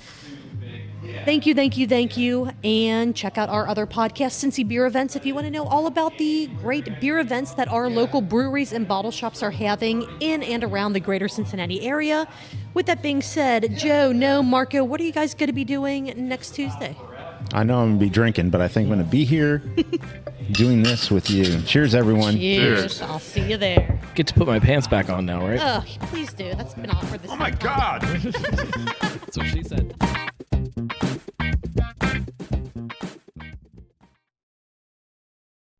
Thank you. And check out our other podcast, Cincy Beer Events, if you want to know all about the great beer events that our local breweries and bottle shops are having in and around the greater Cincinnati area. With that being said, Joe, Marco, what are you guys going to be doing next Tuesday?
I know I'm going to be drinking, but I think I'm going to be here doing this with you. Cheers, everyone.
Cheers. I'll see you there.
Get to put my pants back on now, right?
Oh, please do. That's been awkward this
Oh my God!
That's what she said.